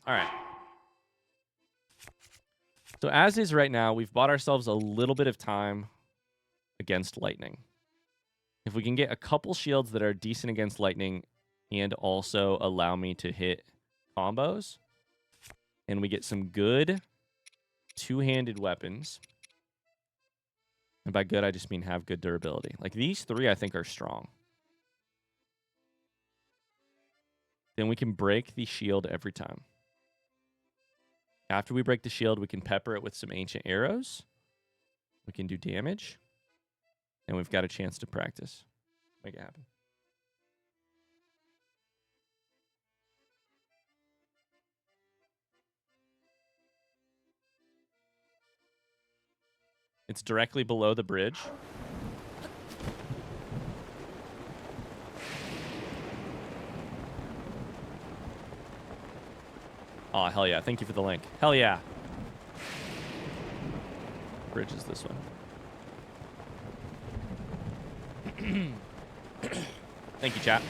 All right. So as is right now, we've bought ourselves a little bit of time against lightning. If we can get a couple shields that are decent against lightning and also allow me to hit combos, and we get some good two-handed weapons, and by good, I just mean have good durability. Like these three, I think, are strong. Then we can break the shield every time. After we break the shield, we can pepper it with some ancient arrows. We can do damage. And we've got a chance to practice. Make it happen. It's directly below the bridge. Oh, hell yeah. Thank you for the link. Hell yeah. Bridge is this one. Thank you, chat.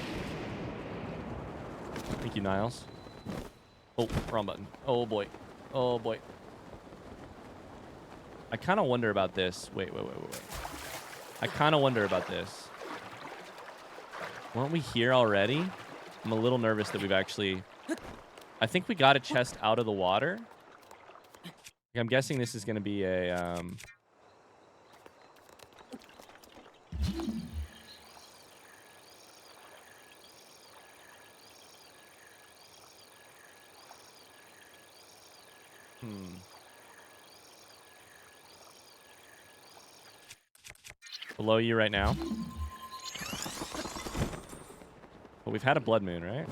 Thank you, Niles. Oh, wrong button. Oh, boy. Oh, boy. I kind of wonder about this. Wait. I kind of wonder about this. Weren't we here already? I'm a little nervous that we've actually... I think we got a chest out of the water. I'm guessing this is going to be a... Below you right now. But we've had a blood moon, right?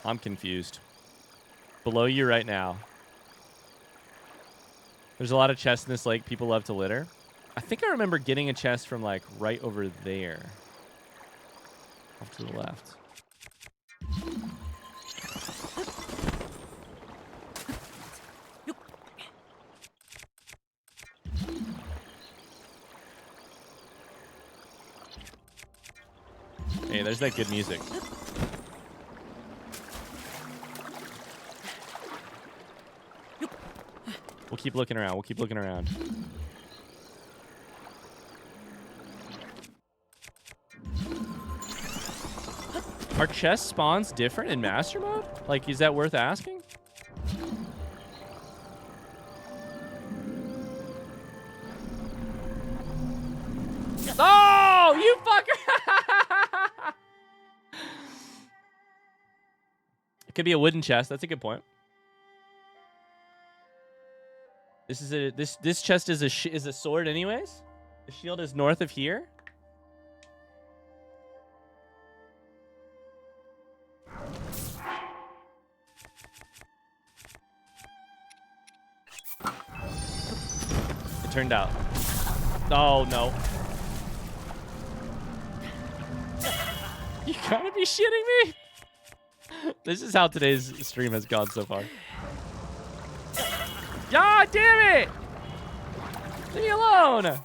I'm confused. Below you right now. There's a lot of chests in this lake. People love to litter. I think I remember getting a chest from, like, right over there. Off to the left. Hey, there's that good music. We'll keep looking around. We'll keep looking around. Are chest spawns different in Master Mode? Like, is that worth asking? Oh, you fucker! It could be a wooden chest. That's a good point. This is a this chest is a sword, anyways. The shield is north of here. It turned out. Oh no! You gotta be shitting me! This is how today's stream has gone so far. God damn it! Leave me alone!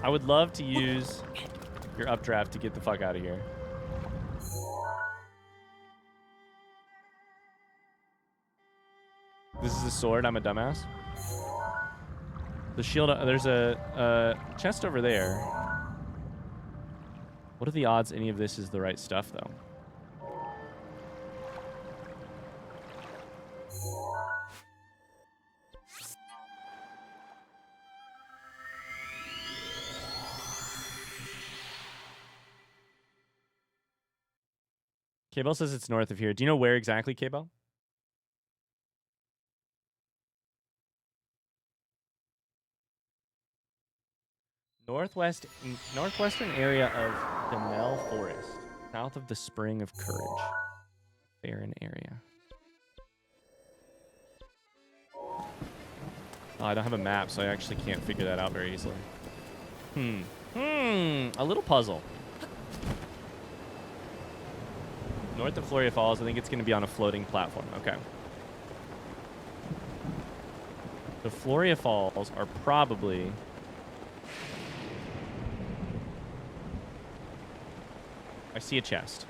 I would love to use your updraft to get the fuck out of here. This is a sword. I'm a dumbass. The shield. There's a chest over there. What are the odds any of this is the right stuff, though? K-Bell says it's north of here. Do you know where exactly, K-Bell? Northwestern area of the Mel Forest, south of the Spring of Courage. Barren area. Oh, I don't have a map, so I actually can't figure that out very easily. A little puzzle. North of Floria Falls, I think it's going to be on a floating platform. Okay. The Floria Falls are probably... I see a chest.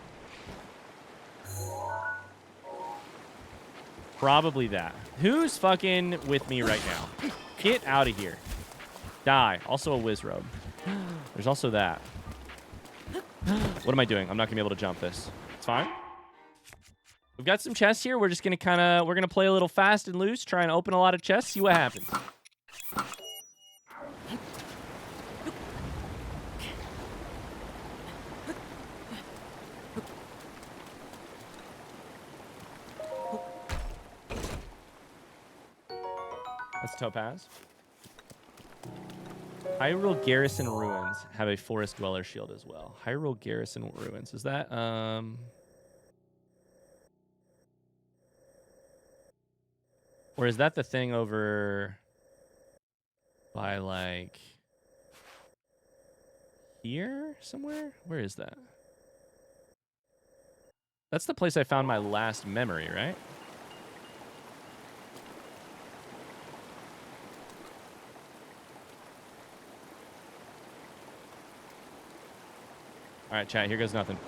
Probably that. Who's fucking with me right now? Get out of here. Die. Also a whiz robe. There's also that. What am I doing? I'm not going to be able to jump this. It's fine. We've got some chests here. We're just going to we're going to play a little fast and loose, try and open a lot of chests, see what happens. That's Topaz. Hyrule Garrison Ruins have a Forest Dweller shield as well. Hyrule Garrison Ruins. Is that, or is that the thing over by, like, here somewhere? Where is that? That's the place I found my last memory, right? All right, chat, here goes nothing.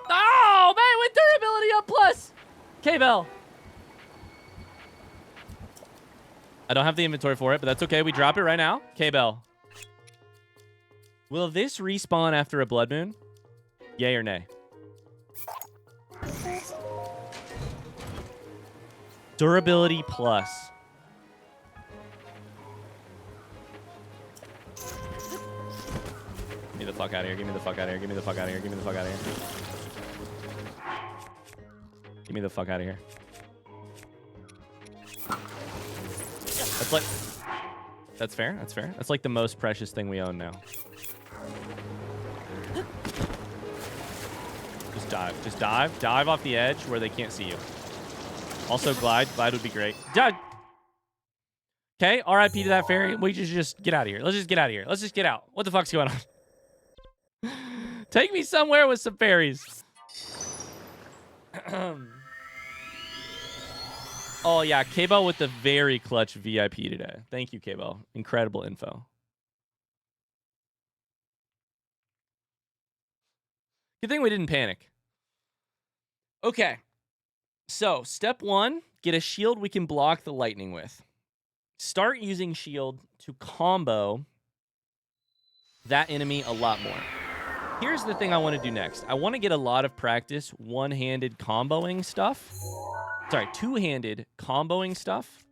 Oh, man, with durability up plus. K-Bell. I don't have the inventory for it, but that's okay. We drop it right now. K-Bell. Will this respawn after a blood moon? Yay or nay? Durability plus. Get me the fuck out of here. Get me the fuck out of here. Get me the fuck out of here. Get me the fuck out of here. Get me the fuck out of here. That's like... That's fair. That's fair. That's like the most precious thing we own now. Just dive. Just dive. Dive off the edge where they can't see you. Also glide. Glide would be great. Okay, RIP to that fairy. We just get out of here. Let's just get out of here. Let's just get out. What the fuck's going on? Take me somewhere with some fairies. Oh, yeah. K-Bell with the very clutch VIP today. Thank you, K-Bell. Incredible info. Good thing we didn't panic. Okay. So, step one, get a shield we can block the lightning with. Start using shield to combo that enemy a lot more. Here's the thing I want to do next. I want to get a lot of practice one-handed comboing stuff. Sorry, two-handed comboing stuff.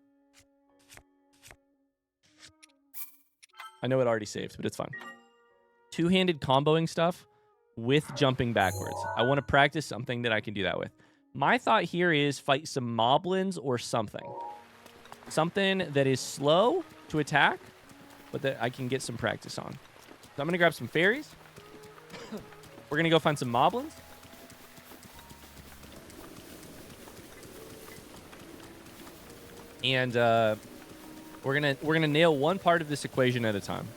I know it already saved, but it's fine. Two-handed comboing stuff with jumping backwards. I want to practice something that I can do that with. My thought here is fight some moblins or something. Something that is slow to attack, but that I can get some practice on. So I'm going to grab some fairies. We're going to go find some moblins. And we're gonna nail one part of this equation at a time.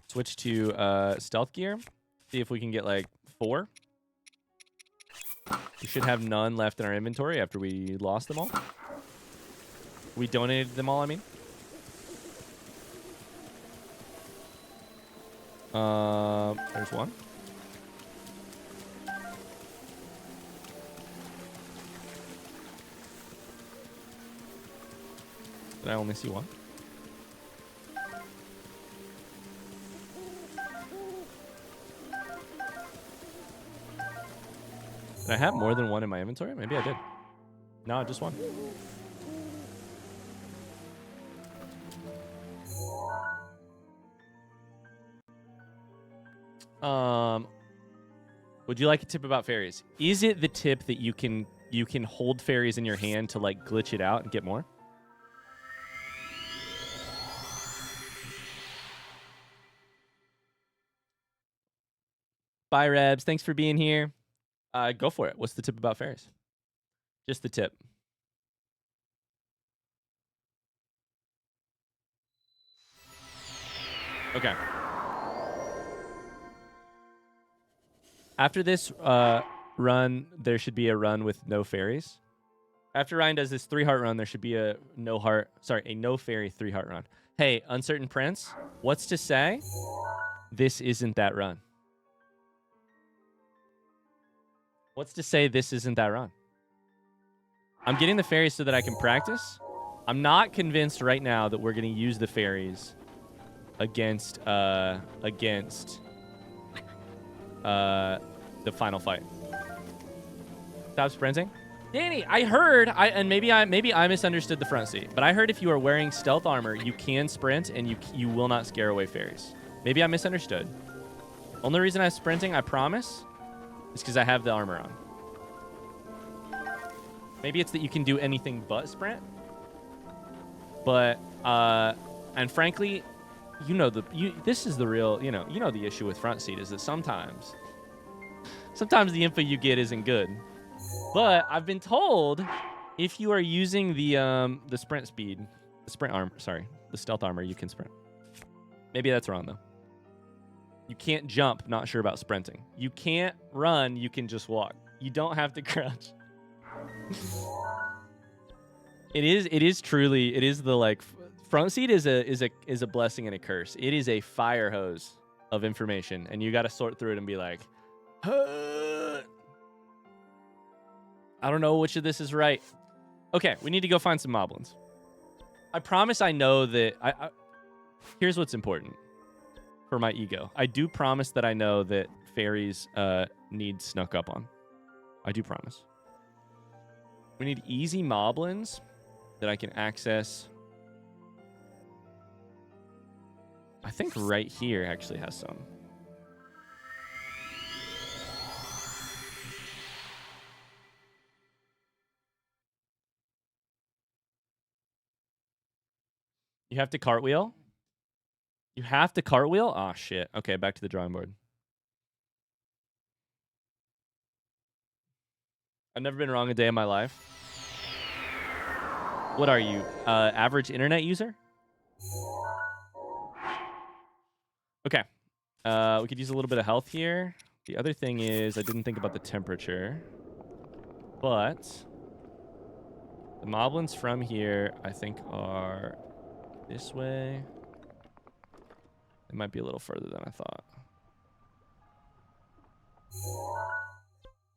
Switch to stealth gear. See if we can get like 4. We should have none left in our inventory after we lost them all. We donated them all, I mean. There's one. Did I only see one? Did I have more than one in my inventory? Maybe I did. No, just one. Would you like a tip about fairies? Is it the tip that you can you can hold fairies in your hand to like glitch it out and get more. Bye, Rebs. Thanks for being here. Go for it. What's the tip about fairies? Just the tip. Okay. After this run, there should be a run with no fairies. After Ryan does this 3-heart run, there should be a no fairy 3-heart run. Hey, Uncertain Prince, what's to say this isn't that run? What's to say this isn't that run? I'm getting the fairies so that I can practice. I'm not convinced right now that we're going to use the fairies against the final fight. Stop sprinting. Danny, I heard, and maybe I misunderstood the front seat, but I heard if you are wearing stealth armor, you can sprint and you will not scare away fairies. Maybe I misunderstood. Only reason I'm sprinting, I promise, is because I have the armor on. Maybe it's that you can do anything but sprint. But and frankly, this is the real, the issue with front seat is that sometimes the info you get isn't good. But I've been told if you are using the sprint speed, the stealth armor, you can sprint. Maybe that's wrong though. You can't jump, not sure about sprinting. You can't run, you can just walk. You don't have to crouch. It is truly the like front seat is a blessing and a curse. It is a fire hose of information, and you got to sort through it and be like, I don't know which of this is right. Okay, we need to go find some moblins. I promise I know that here's what's important for my ego. I do promise that I know that fairies need snuck up on. I do promise. We need easy moblins that I can access. I think right here actually has some. You have to cartwheel? You have to cartwheel? Oh, shit. Okay, back to the drawing board. I've never been wrong a day in my life. What are you? Average internet user? Okay. We could use a little bit of health here. The other thing is I didn't think about the temperature. But the moblins from here, I think, are this way. It might be a little further than I thought.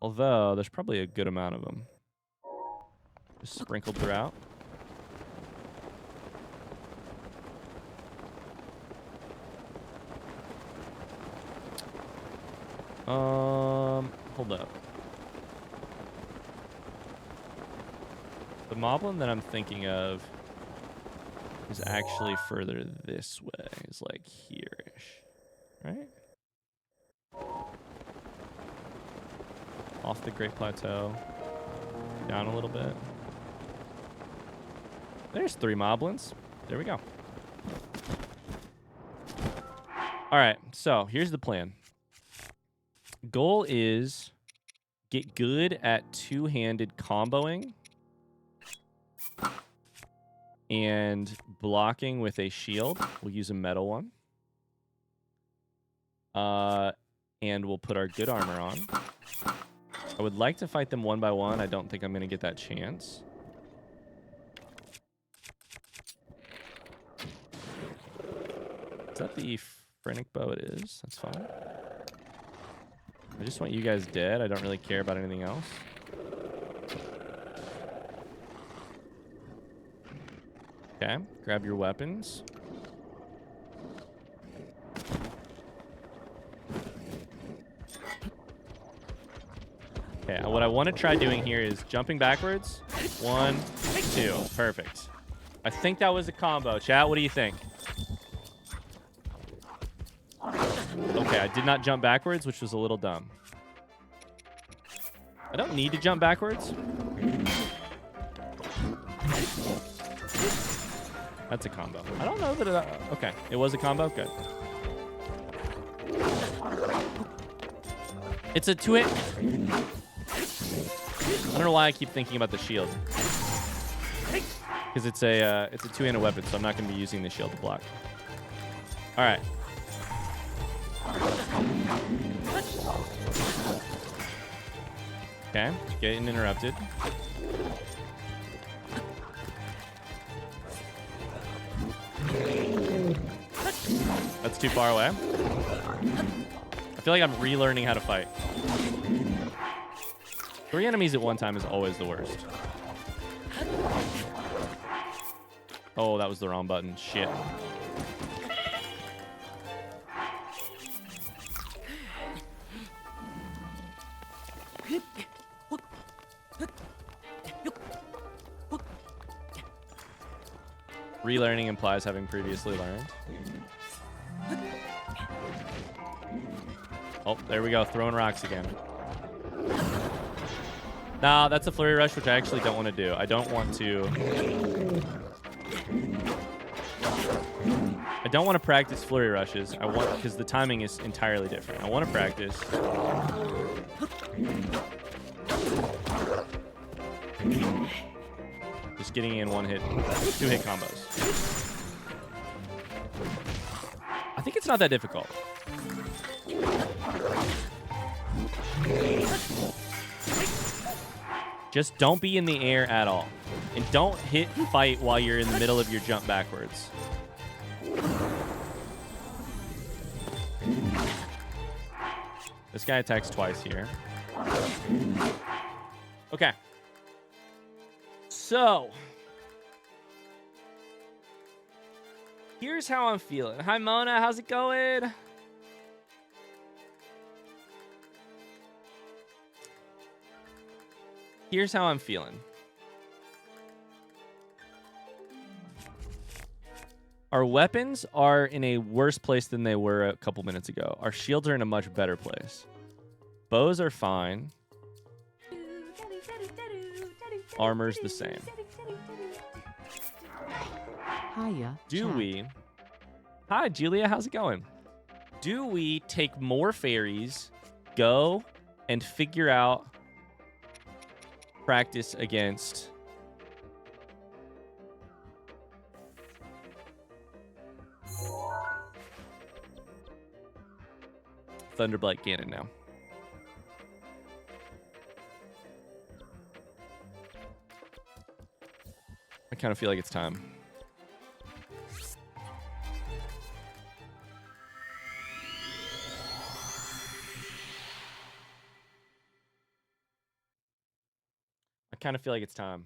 Although, there's probably a good amount of them. Just sprinkled throughout. Hold up. The moblin that I'm thinking of is actually further this way. It's like here-ish, right? Off the Great Plateau. Down a little bit. There's 3 moblins. There we go. All right, so here's the plan. Goal is get good at two-handed comboing and blocking with a shield. We'll use a metal one. And we'll put our good armor on. I would like to fight them one by one. I don't think I'm going to get that chance. Is that the Phrenic bow? It is. That's fine. I just want you guys dead. I don't really care about anything else. Okay, grab your weapons. Okay, what I want to try doing here is jumping backwards. 1, 2. Perfect. I think that was a combo. Chat, what do you think? Okay, I did not jump backwards, which was a little dumb. I don't need to jump backwards. That's a combo. I don't know that it... okay, it was a combo? Good. It's a two-hit... I don't know why I keep thinking about the shield. Because it's a two-handed weapon, so I'm not going to be using the shield to block. All right. Okay, getting interrupted. That's too far away. I feel like I'm relearning how to fight. 3 enemies at one time is always the worst. Oh, that was the wrong button. Shit. Relearning implies having previously learned. Oh, there we go. Throwing rocks again. Nah, that's a flurry rush, which I actually don't want to do. I don't want to... I don't want to practice flurry rushes. I want... because the timing is entirely different. I want to practice... just getting in 1-hit, 2-hit combos. I think it's not that difficult. Just don't be in the air at all. And don't hit fight while you're in the middle of your jump backwards. This guy attacks twice here. Okay. So, here's how I'm feeling. Hi, Mona. How's it going? Here's how I'm feeling. Our weapons are in a worse place than they were a couple minutes ago. Our shields are in a much better place. Bows are fine. Armor's the same. Hiya. Do we... Hi, Julia. How's it going? Do we take more fairies, go, and figure out... practice against... Thunderblight Ganon now. I kind of feel like it's time. I kind of feel like it's time.